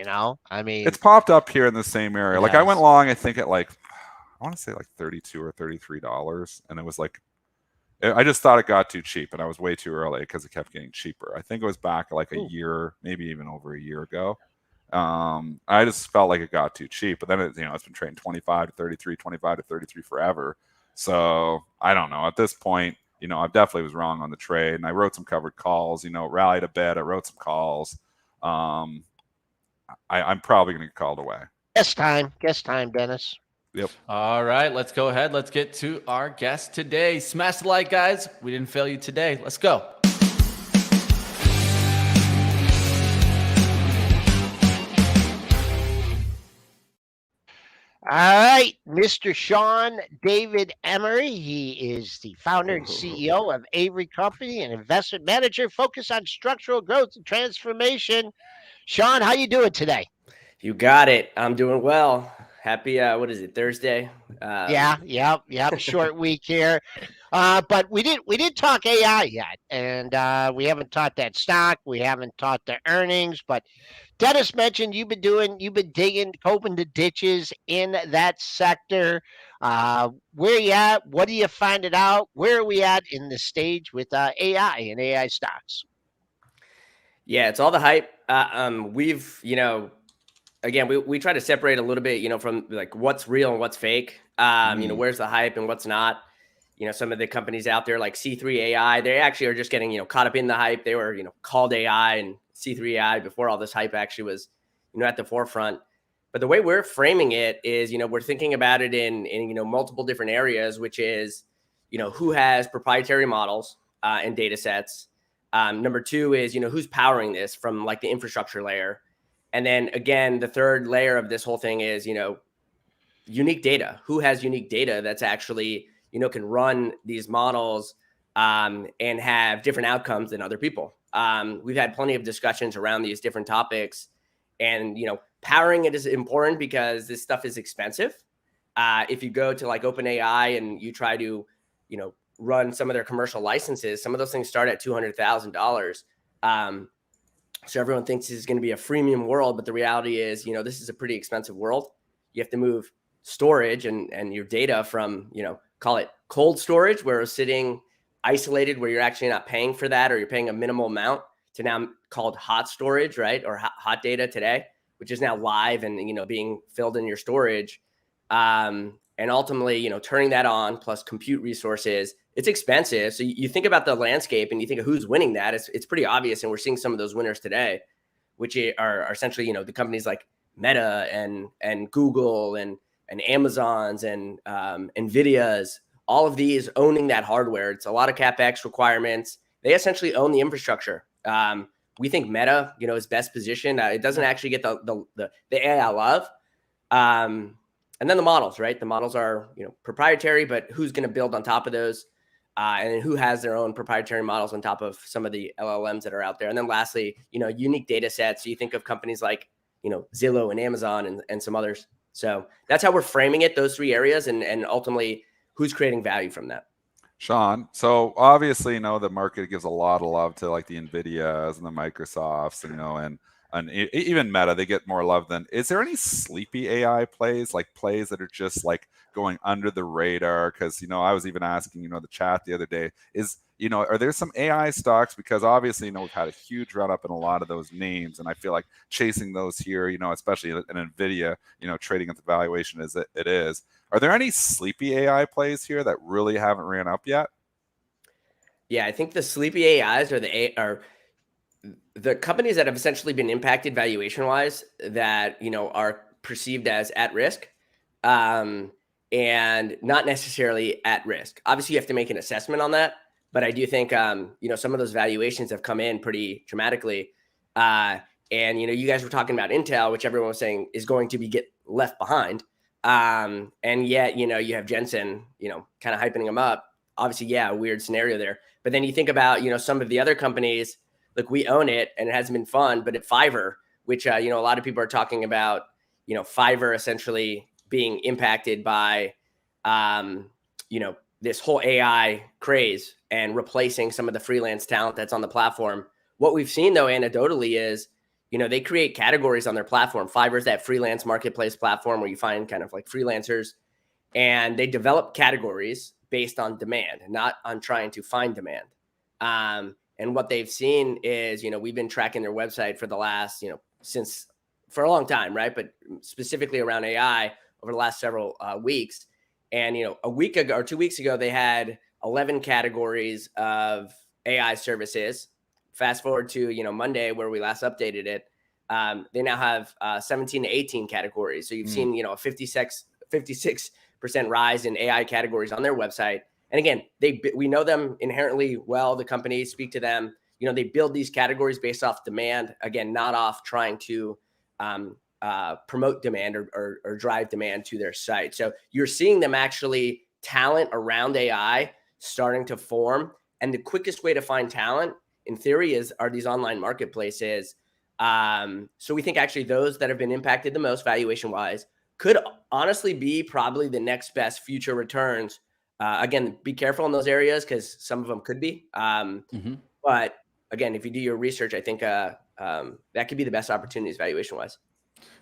I mean,
it's popped up here in the same area. Like I went long, I think at I want to say $32 or $33, and it was like, I just thought it got too cheap, and I was way too early because it kept getting cheaper. I think it was back a year, maybe even over a year ago. I just felt like it got too cheap, but then it's been trading 25 to 33, 25 to 33 forever. So I don't know. At this point, I definitely was wrong on the trade, and I wrote some covered calls. It rallied a bit. I wrote some calls. I'm probably going to get called away.
Guess time, Dennis.
Yep.
All right, let's go ahead. Let's get to our guest today. Smash the like, guys. We didn't fail you today. Let's go.
All right, Mr. Sean David Emory. He is the founder and CEO of Avory Company, an investment manager focused on structural growth and transformation. Sean, how you doing today?
You got it. I'm doing well. Happy, what is it, Thursday?
Yeah. Short week here. But we didn't talk AI yet, and we haven't taught that stock. We haven't taught the earnings, but Dennis mentioned you've been digging, coping the ditches in that sector. Where you at? What are you finding out? Where are we at in the stage with AI and AI stocks?
Yeah, it's all the hype. We've, again, we try to separate a little bit, from like what's real and what's fake. Where's the hype and what's not. Some of the companies out there like C3 AI, they actually are just getting, caught up in the hype. They were, called AI and C3 AI before all this hype actually was, at the forefront. But the way we're framing it is, we're thinking about it in multiple different areas, which is, who has proprietary models and data sets. Number two is, who's powering this from like the infrastructure layer. And then again, the third layer of this whole thing is, unique data. Who has unique data that's actually, can run these models and have different outcomes than other people. We've had plenty of discussions around these different topics, and, powering it is important because this stuff is expensive. If you go to like OpenAI and you try to, run some of their commercial licenses, some of those things start at $200,000. So everyone thinks this is going to be a freemium world, but the reality is, this is a pretty expensive world. You have to move storage and your data from, call it cold storage, where it's sitting isolated, where you're actually not paying for that, or you're paying a minimal amount, to now called hot storage, right? Or hot data today, which is now live and, being filled in your storage. And ultimately, turning that on plus compute resources, it's expensive. So you think about the landscape and you think of who's winning that. It's pretty obvious. And we're seeing some of those winners today, which are essentially, the companies like Meta and Google and Amazon's and NVIDIA's, all of these owning that hardware. It's a lot of CapEx requirements. They essentially own the infrastructure. We think Meta, is best positioned. It doesn't actually get the AI love. And then the models, right? The models are, proprietary, but who's going to build on top of those? And who has their own proprietary models on top of some of the LLMs that are out there? And then lastly, unique data sets. So you think of companies like, Zillow and Amazon and some others. So that's how we're framing it, those three areas, and ultimately who's creating value from that.
Sean, so obviously, the market gives a lot of love to like the NVIDIAs and the Microsofts, and even Meta, they get more love than. Is there any sleepy AI plays, like plays that are just like going under the radar? Because, I was even asking, the chat the other day, are there some AI stocks? Because obviously, we've had a huge run up in a lot of those names, and I feel like chasing those here, especially in NVIDIA, trading at the valuation as it is. Are there any sleepy AI plays here that really haven't ran up yet?
Yeah, I think the sleepy AIs are the companies that have essentially been impacted valuation-wise that, are perceived as at risk, and not necessarily at risk. Obviously, you have to make an assessment on that, but I do think, some of those valuations have come in pretty dramatically. And, you guys were talking about Intel, which everyone was saying is going to get left behind. And yet, you have Jensen, kind of hyping them up. Obviously, yeah, a weird scenario there. But then you think about, some of the other companies. Look, we own it and it hasn't been fun, but at Fiverr, which, a lot of people are talking about, Fiverr essentially being impacted by, this whole AI craze and replacing some of the freelance talent that's on the platform. What we've seen, though, anecdotally is, they create categories on their platform. Fiverr is that freelance marketplace platform where you find kind of like freelancers, and they develop categories based on demand, not on trying to find demand. And what they've seen is, we've been tracking their website for the last, for a long time, right? But specifically around AI over the last several weeks. And, a week ago or 2 weeks ago, they had 11 categories of AI services. Fast forward to, Monday, where we last updated it. They now have 17 to 18 categories. So you've seen, a 56% rise in AI categories on their website. And again, we know them inherently well. The companies speak to them. They build these categories based off demand. Again, not off trying to promote demand or drive demand to their site. So you're seeing them actually talent around AI starting to form. And the quickest way to find talent, in theory, are these online marketplaces. So we think actually those that have been impacted the most valuation-wise could honestly be probably the next best future returns. Again, be careful in those areas because some of them could be. But again, if you do your research, I think that could be the best opportunities valuation-wise.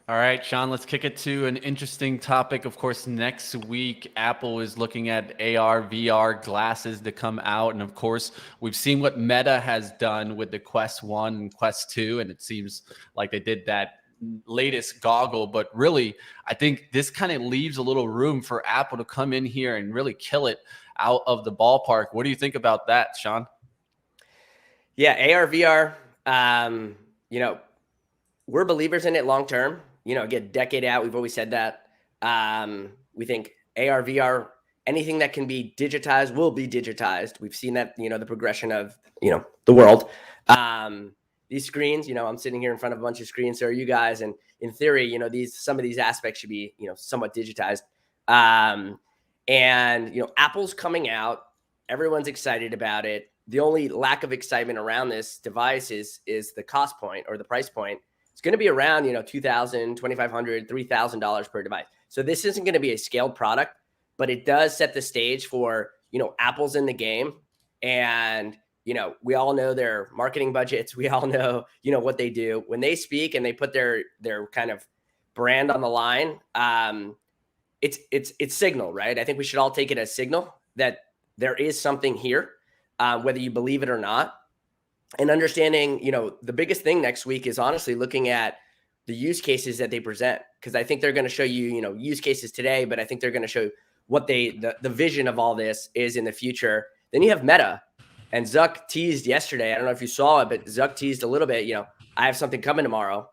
All right, Sean, let's kick it to an interesting topic. Of course, next week, Apple is looking at AR, VR glasses to come out. And of course, we've seen what Meta has done with the Quest 1 and Quest 2, and it seems like they did that latest goggle. But really, I think this kind of leaves a little room for Apple to come in here and really kill it out of the ballpark. What do you think about that, Sean?
Yeah, AR, VR, we're believers in it long term. Again, decade out, we've always said that. We think AR, VR, anything that can be digitized will be digitized. We've seen that, the progression of, the world. These screens, I'm sitting here in front of a bunch of screens. So are you guys. And in theory, some of these aspects should be, somewhat digitized. And Apple's coming out. Everyone's excited about it. The only lack of excitement around this device is the cost point or the price point. It's going to be around, $2,000, $2,500, $3,000 per device. So this isn't going to be a scaled product, but it does set the stage for, Apple's in the game. And, we all know their marketing budgets. We all know, what they do when they speak and they put their kind of brand on the line. it's signal, right? I think we should all take it as signal that there is something here, whether you believe it or not. And understanding, the biggest thing next week is honestly looking at the use cases that they present, because I think they're going to show you, use cases today, but I think they're going to show what the vision of all this is in the future. Then you have Meta, and Zuck teased yesterday. I don't know if you saw it, but Zuck teased a little bit. I have something coming tomorrow.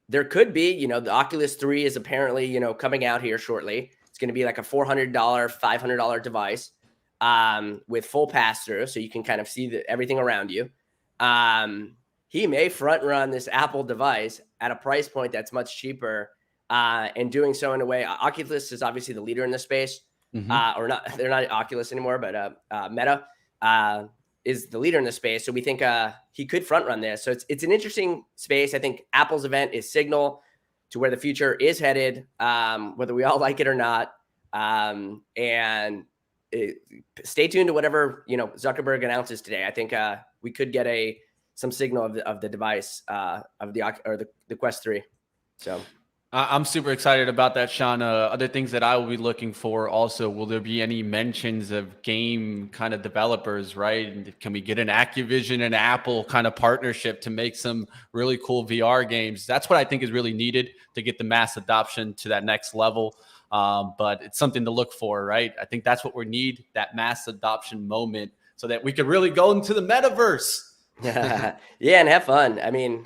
There could be, the Oculus 3 is apparently, coming out here shortly. It's going to be like a $400, $500 device with full pass through, so you can kind of see everything around you. He may front run this Apple device at a price point that's much cheaper, and doing so in a way. Oculus is obviously the leader in this space, or not. They're not Oculus anymore, but Meta is the leader in the space. So we think he could front run this. So it's an interesting space. I think Apple's event is signal to where the future is headed, whether we all like it or not. Stay tuned to whatever Zuckerberg announces today. I think we could get some signal of the device of the Quest 3. So
I'm super excited about that, Sean. Other things that I will be looking for also, will there be any mentions of game kind of developers, right? And can we get an Activision and Apple kind of partnership to make some really cool VR games? That's what I think is really needed to get the mass adoption to that next level. But it's something to look for, right? I think that's what we need, that mass adoption moment, so that we could really go into the metaverse.
Yeah, and have fun. I mean,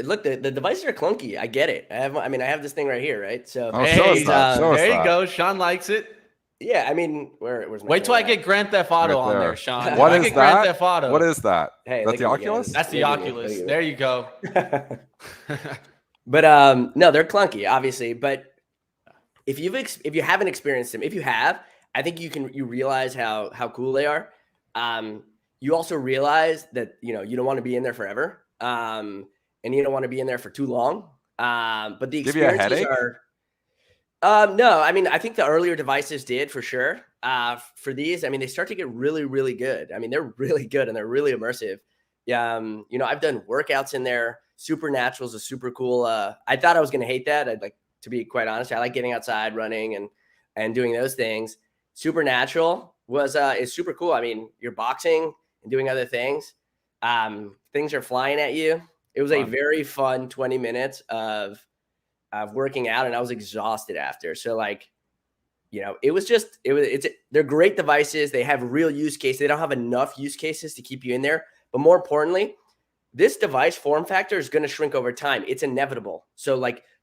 look, the devices are clunky. I get it. I have this thing right here, right? So
there you go. Sean likes it.
Yeah, I mean, where's my
wait till I get Grand Theft Auto on there, Sean.
What is that?
Grand Theft Auto.
What is that?
Hey,
that's the Oculus?
That's the Oculus. There you go.
But no, they're clunky, obviously. But if you haven't experienced them, if you have, I think you realize how cool they are. You also realize that you don't want to be in there forever, and you don't want to be in there for too long. But the experiences are. No, I mean, I think the earlier devices did for sure. For these, I mean, they start to get really, really good. I mean, they're really good and they're really immersive. I've done workouts in there. Supernatural is a super cool. I thought I was going to hate that. I'd like, to be quite honest, I like getting outside, running and doing those things. Supernatural is super cool. I mean, you're boxing and doing other things. Things are flying at you. It was a very fun 20 minutes of working out, and I was exhausted after. So they're great devices. They have real use cases. They don't have enough use cases to keep you in there. But more importantly, this device form factor is going to shrink over time. It's inevitable. So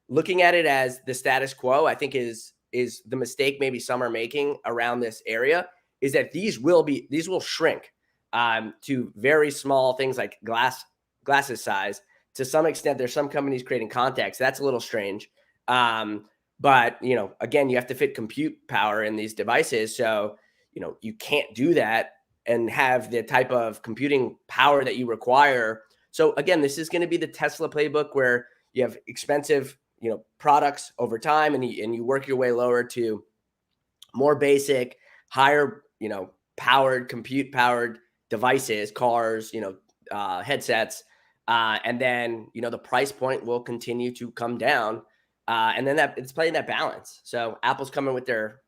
looking at it as the status quo, I think is the mistake maybe some are making around this area, is that these will shrink to very small things like glasses size. To some extent, there's some companies creating contacts. That's a little strange. But again, you have to fit compute power in these devices. So, you can't do that and have the type of computing power that you require. So again, this is going to be the Tesla playbook, where you have expensive, products over time, and you work your way lower to more basic, higher, compute powered devices, cars, headsets. And then, the price point will continue to come down. And then it's playing that balance. So Apple's coming with their,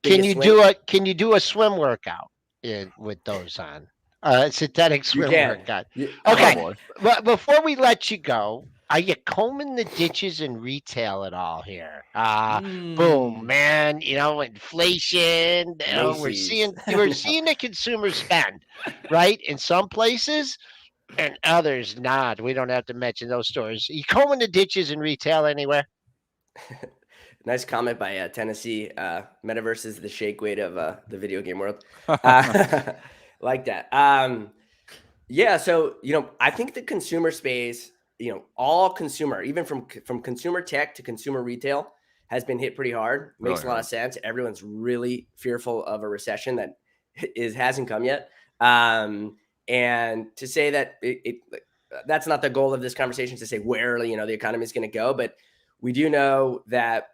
can you do a swim workout with those on? Synthetic swim workout. Okay. But before we let you go, are you combing the ditches in retail at all here? Boom, man. Inflation. We're seeing the consumer spend, right? In some places, and others not. We don't have to mention those stores. You combing the ditches in retail anywhere?
Nice comment by Tennessee. Metaverse is the shake weight of the video game world. Like that. Yeah. So, I think the consumer space, all consumer, even from consumer tech to consumer retail, has been hit pretty hard. Makes a lot of sense. Everyone's really fearful of a recession that hasn't come yet. And to say that that's not the goal of this conversation, to say where, the economy is going to go, but we do know that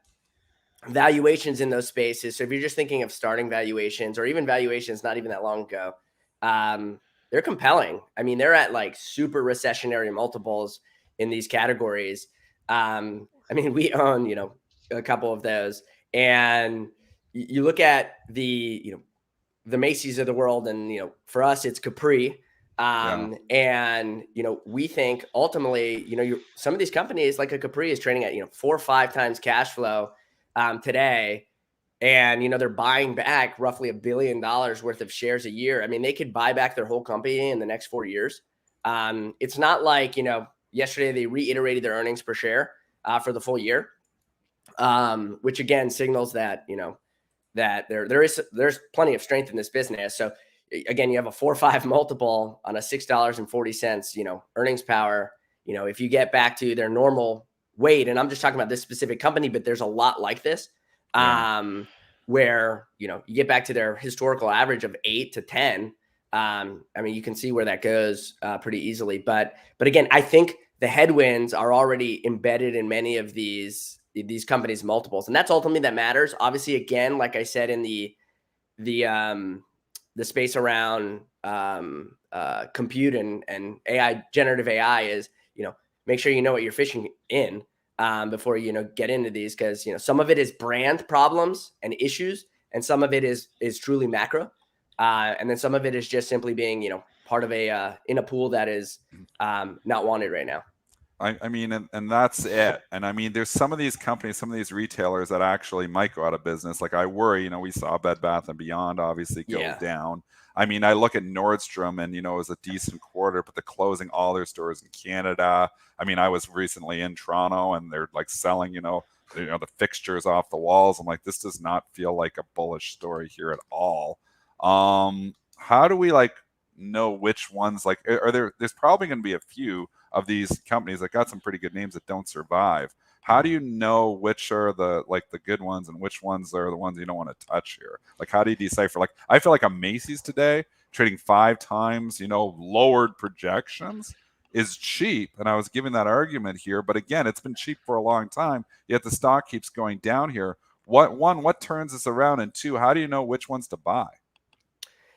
valuations in those spaces. So if you're just thinking of starting valuations, or even valuations not even that long ago, they're compelling. I mean, they're at super recessionary multiples in these categories. I mean, we own, a couple of those, And you look at the Macy's of the world, and for us it's Capri. And we think ultimately, some of these companies like a Capri is trading at 4 or 5 times cash flow today, and they're buying back roughly $1 billion worth of shares a year. I mean, they could buy back their whole company in the next 4 years. It's not like yesterday they reiterated their earnings per share for the full year, which again signals that that there's plenty of strength in this business. So again, you have a 4 or 5 multiple on a $6.40 earnings power. If you get back to their normal weight, and I'm just talking about this specific company, but there's a lot like this, where you get back to their historical average of 8 to 10. I mean, you can see where that goes pretty easily. But again, I think the headwinds are already embedded in many of these companies' multiples, and that's ultimately that matters. Obviously, again, like I said, in the space around compute and AI, generative AI is make sure you know what you're fishing in before get into these, because some of it is brand problems and issues, and some of it is truly macro, and then some of it is just simply being part of a in a pool that is not wanted right now.
I mean, and that's it. And I mean, there's some of these companies, some of these retailers that actually might go out of business. Like I worry, we saw Bed Bath & Beyond obviously go down. I mean, I look at Nordstrom and, it was a decent quarter, but they're closing all their stores in Canada. I mean, I was recently in Toronto and they're like selling, the fixtures off the walls. I'm like, this does not feel like a bullish story here at all. How do we know which ones, there's probably going to be a few of these companies that got some pretty good names that don't survive. How do you know which are the good ones and which ones are the ones you don't want to touch here? How do you decipher? I feel like a Macy's today trading 5 times, lowered projections is cheap. And I was giving that argument here, but again, it's been cheap for a long time, yet the stock keeps going down here. What turns this around? And 2, how do you know which ones to buy?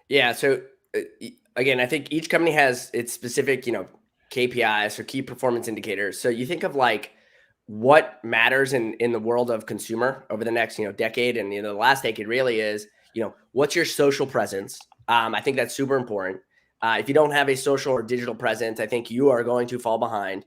Yeah. So again, I think each company has its specific, KPIs or key performance indicators. So you think of what matters in the world of consumer over the next, decade, and the last decade really is, what's your social presence? I think that's super important. If you don't have a social or digital presence, I think you are going to fall behind.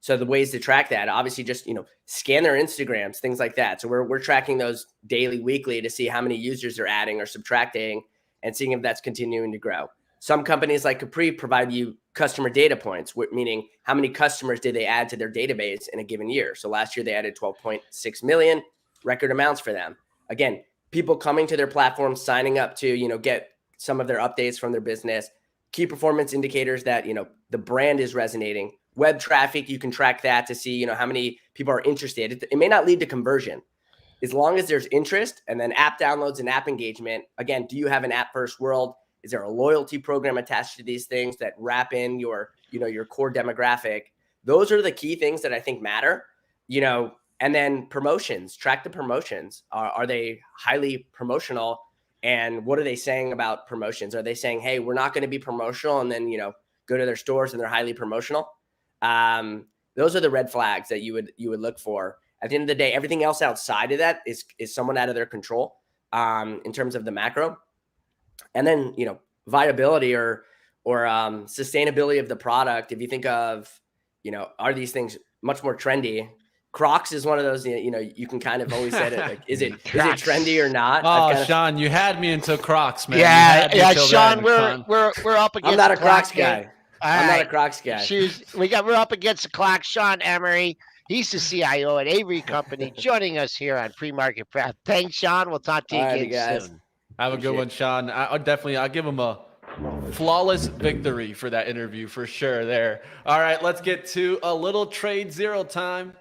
So the ways to track that, obviously, just scan their Instagrams, things like that. So we're tracking those daily, weekly to see how many users they're adding or subtracting, and seeing if that's continuing to grow. Some companies like Capri provide you customer data points, meaning how many customers did they add to their database in a given year. So last year they added 12.6 million, record amounts for them. Again, people coming to their platform, signing up to, get some of their updates from their business. Key performance indicators that, the brand is resonating. Web traffic, you can track that to see, how many people are interested. It may not lead to conversion. As long as there's interest, and then app downloads and app engagement. Again, do you have an app first world? Is there a loyalty program attached to these things that wrap in your core demographic? Those are the key things that I think matter, and then promotions, track the promotions. Are they highly promotional? And what are they saying about promotions? Are they saying, hey, we're not going to be promotional, and then, go to their stores and they're highly promotional? Those are the red flags that you would look for. At the end of the day, everything else outside of that is somewhat out of their control in terms of the macro. And then, viability or sustainability of the product. If you think of, are these things much more trendy? Crocs is one of those, you can kind of always say it. Is it trendy or not?
Oh, Sean, you had me into Crocs, man.
Yeah, Sean, we're up against.
I'm not a Crocs guy. I'm not a Crocs guy.
We're up against the clock. Sean Emory, he's the CIO at Avory Company, joining us here on Pre-Market Prep. Thanks, Sean. We'll talk to you again soon.
Have a good one, Sean. I'll give him a flawless victory for that interview for sure there. All right, let's get to a little TradeZero time.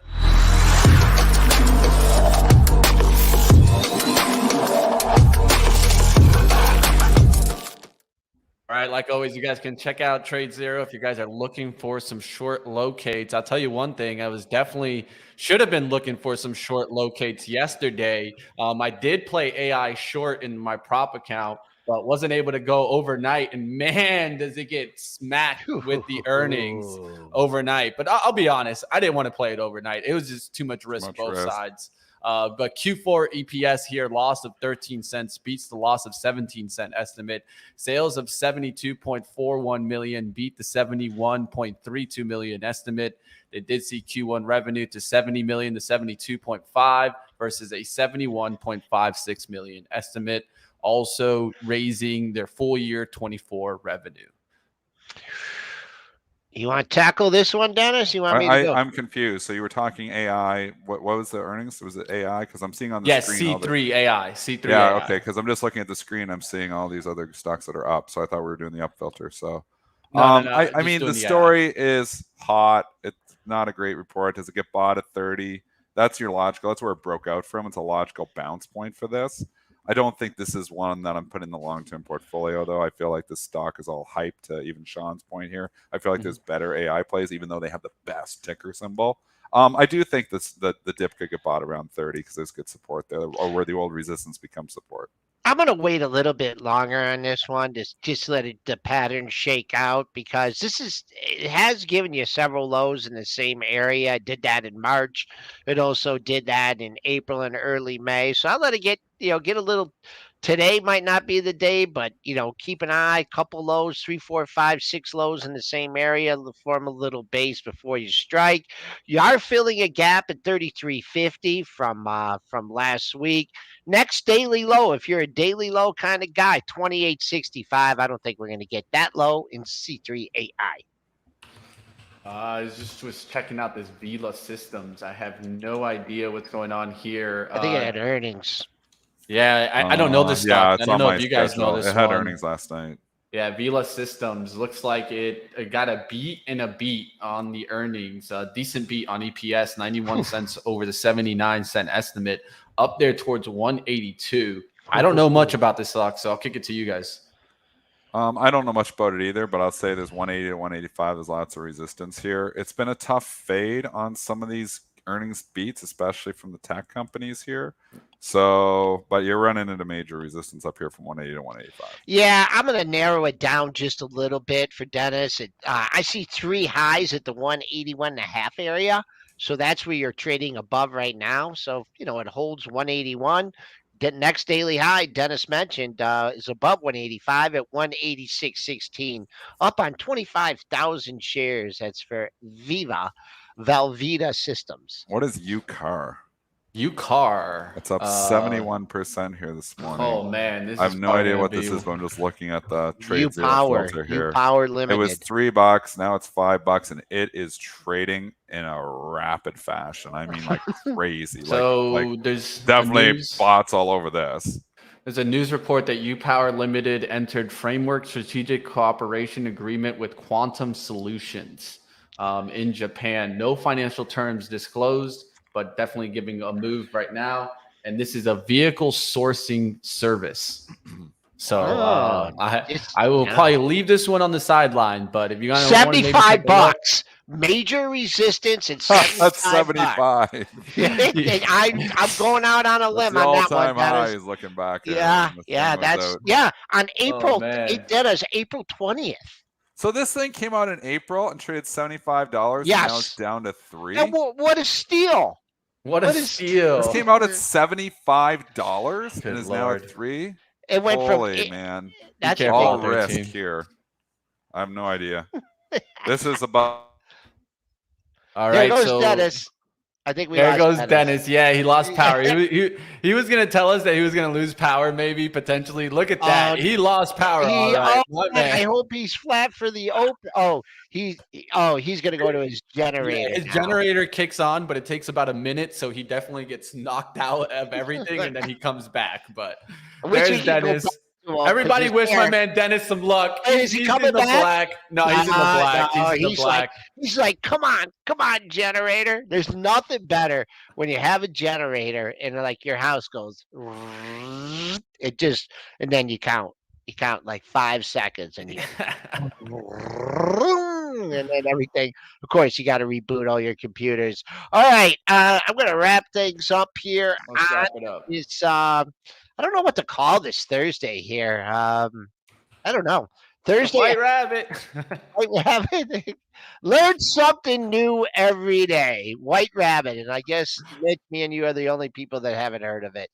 All right, like always, you guys can check out TradeZero if you guys are looking for some short locates. I'll tell you one thing, should have been looking for some short locates yesterday. I did play AI short in my prop account, but wasn't able to go overnight. And man, does it get smacked with the earnings overnight. But I'll be honest, I didn't want to play it overnight. It was just too much risk both sides. But Q4 EPS here, loss of 13 cents, beats the loss of 17-cent estimate. Sales of 72.41 million, beat the 71.32 million estimate. They did see Q1 revenue to 70 million to 72.5 versus a 71.56 million estimate. Also raising their full year 24 revenue.
You want to tackle this one, Dennis? You want me to go?
I'm confused. So you were talking AI. What was the earnings? Was it AI? Because I'm seeing on the screen.
C3 AI. C3
yeah,
AI.
okay. Because I'm just looking at the screen. I'm seeing all these other stocks that are up. So I thought we were doing the up filter. So,
No,
I mean, the story is hot. It's not a great report. Does it get bought at 30? That's your logical. That's where it broke out from. It's a logical bounce point for this. I don't think this is one that I'm putting in the long-term portfolio, though. I feel like this stock is all hyped, to even Sean's point here. I feel like there's better AI plays, even though they have the best ticker symbol. I do think the dip could get bought around 30 because there's good support there, or where the old resistance becomes support.
I'm going to wait a little bit longer on this one to just let the pattern shake out, because it has given you several lows in the same area. It did that in March. It also did that in April and early May. So I'll let it get a little. Today might not be the day, but keep an eye. Couple lows, 3, 4, 5, 6 lows in the same area. Form a little base before you strike. You are filling a gap at 33.50 from last week. Next daily low, if you're a daily low kind of guy, 28.65. I don't think we're going to get that low in C3 AI.
I just was checking out this Vela Systems. I have no idea what's going on here.
I think it had earnings.
Yeah, I don't know this stock.
Yeah,
I don't know if you guys know this.
It had earnings last night.
Yeah, Vela Systems looks like it got a beat and a beat on the earnings. A decent beat on EPS, 91 cents over the 79-cent estimate, up there towards 182. I don't know much about this stock, so I'll kick it to you guys.
I don't know much about it either, but I'll say there's 180 to 185. There's lots of resistance here. It's been a tough fade on some of these earnings beats, especially from the tech companies here. So, but you're running into major resistance up here from 180 to 185.
Yeah, I'm going to narrow it down just a little bit for Dennis. I see 3 highs at the 181.5 area. So that's where you're trading above right now. So, it holds 181. The next daily high, Dennis mentioned, is above 185 at 186.16, up on 25,000 shares. That's for Velveeta Systems.
What is UCAR?
UCAR.
It's up 71% here this morning.
Oh man,
I have no idea what this is, but I'm just looking at the TradeZero filter here.
Power Limited.
It was $3, now it's $5, and it is trading in a rapid fashion. I mean, like crazy.
So there's
definitely bots all over this.
There's a news report that UPower Limited entered framework strategic cooperation agreement with Quantum Solutions in Japan. No financial terms disclosed, but definitely giving a move right now. And this is a vehicle sourcing service. So I will probably leave this one on the sideline, but if you got
$75, major resistance at 75.
That's 75.
I'm going out on a limb on that one.
All-time high is looking back.
On April. It did us April 20th.
So this thing came out in April and traded $75.
Yes.
And now it's down to 3.
And what a steal!
What a steal!
This came out at $75 and is now at 3.
It went
man.
That's
all risk here. I have no idea. This is about.
All right,
there goes Dennis. I think
there goes Dennis. Yeah, he lost power. he was going to tell us that he was going to lose power, maybe potentially. Look at that. He lost power.
I hope he's flat for the open. He's going to go to his generator.
Yeah, his generator kicks on, but it takes about a minute, so he definitely gets knocked out of everything, and then he comes back. But there's Dennis. Everybody wish my man Dennis some luck.
Is he coming back?
Black. No, he's in the black. He's in the black.
He's like, come on, generator. There's nothing better when you have a generator and like your house goes, and then you count. You count like 5 seconds and and then everything. Of course, you got to reboot all your computers. All right, I'm going to wrap things up here.
Let's wrap it up.
It's I don't know what to call this Thursday here. I don't know. Thursday,
White Rabbit.
White Rabbit. Learn something new every day. White Rabbit. And I guess, Mitch, me and you are the only people that haven't heard of it.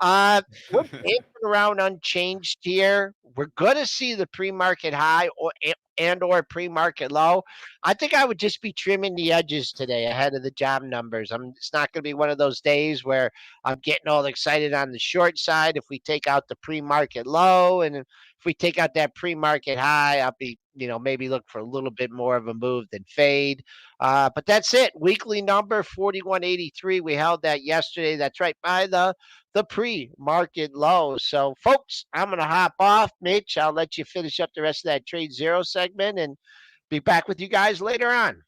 We're dancing around unchanged here. We're going to see the pre-market high or pre-market low. I think I would just be trimming the edges today ahead of the job numbers. It's not going to be one of those days where I'm getting all excited on the short side. If we take out the pre-market low and if we take out that pre-market high, I'll be, maybe look for a little bit more of a move than fade. But that's it. Weekly number 4183. We held that yesterday. That's right by the pre-market low. So, folks, I'm going to hop off. Mitch, I'll let you finish up the rest of that TradeZero segment and be back with you guys later on.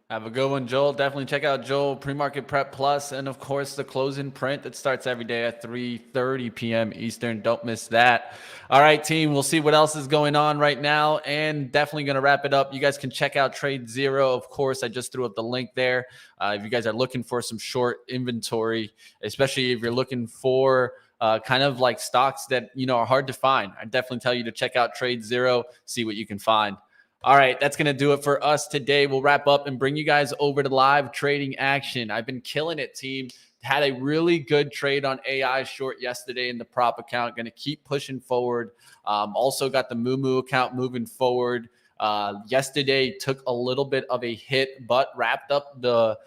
Have a good one, Joel. Definitely check out Joel, Pre-Market Prep Plus, and of course the closing print that starts every day at 3:30 p.m. Eastern. Don't miss that. All right, team. We'll see what else is going on right now, and definitely going to wrap it up. You guys can check out TradeZero. Of course, I just threw up the link there. If you guys are looking for some short inventory, especially if you're looking for kind of like stocks that are hard to find, I definitely tell you to check out TradeZero. See what you can find. All right, that's going to do it for us today. We'll wrap up and bring you guys over to live trading action. I've been killing it, team. Had a really good trade on AI short yesterday in the prop account. Going to keep pushing forward. Also got the Moo account moving forward. Yesterday took a little bit of a hit, but wrapped up the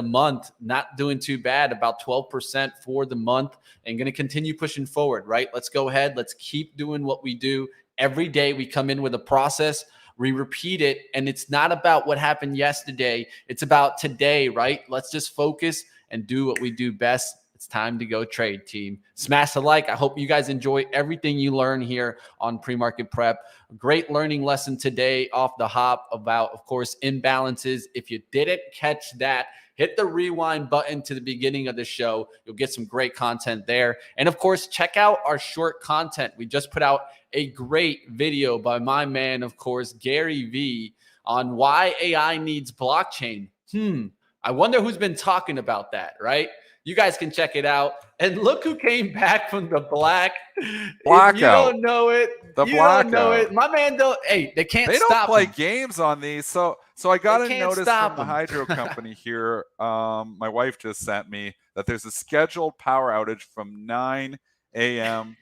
month, not doing too bad, about 12% for the month, and going to continue pushing forward, right? Let's go ahead. Let's keep doing what we do. Every day we come in with a process. We repeat it, and it's not about what happened yesterday. It's about today, right? Let's just focus and do what we do best. It's time to go trade, team. Smash the like. I hope you guys enjoy everything you learn here on Pre-Market Prep. A great learning lesson today off the hop about, of course, imbalances. If you didn't catch that, hit the rewind button to the beginning of the show. You'll get some great content there. And of course, check out our short content. We just put out a great video by my man, of course, Gary V, on why AI needs blockchain. I wonder who's been talking about that, right? You guys can check it out. And look who came back from the blackout. If you don't know it.
The blackout.
Don't know it. My man don't. Hey, they
don't play games on these. So I got a notice from the hydro company here. My wife just sent me that there's a scheduled power outage from 9 a.m.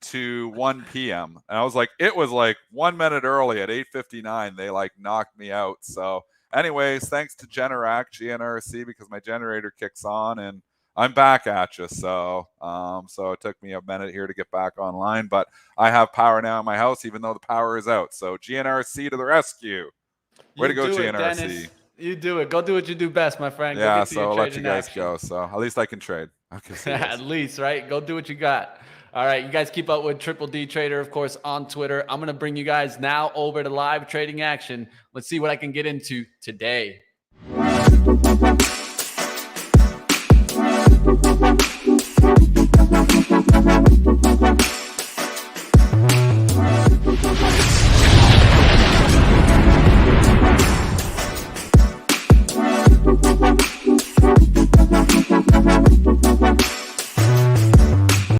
to 1 p.m. And I was like, it was like 1 minute early at 8:59. They knocked me out. So anyways, thanks to Generac, GNRC, because my generator kicks on and I'm back at you. So it took me a minute here to get back online, but I have power now in my house, even though the power is out. So GNRC to the rescue. Way to go, GNRC.
Dennis. You do it. Go do what you do best, my friend.
Yeah, so I'll let you guys go. So at least I can trade. Okay.
At least, right? Go do what you got. All right, you guys keep up with Triple D Trader, of course, on Twitter. I'm going to bring you guys now over to live trading action. Let's see what I can get into today.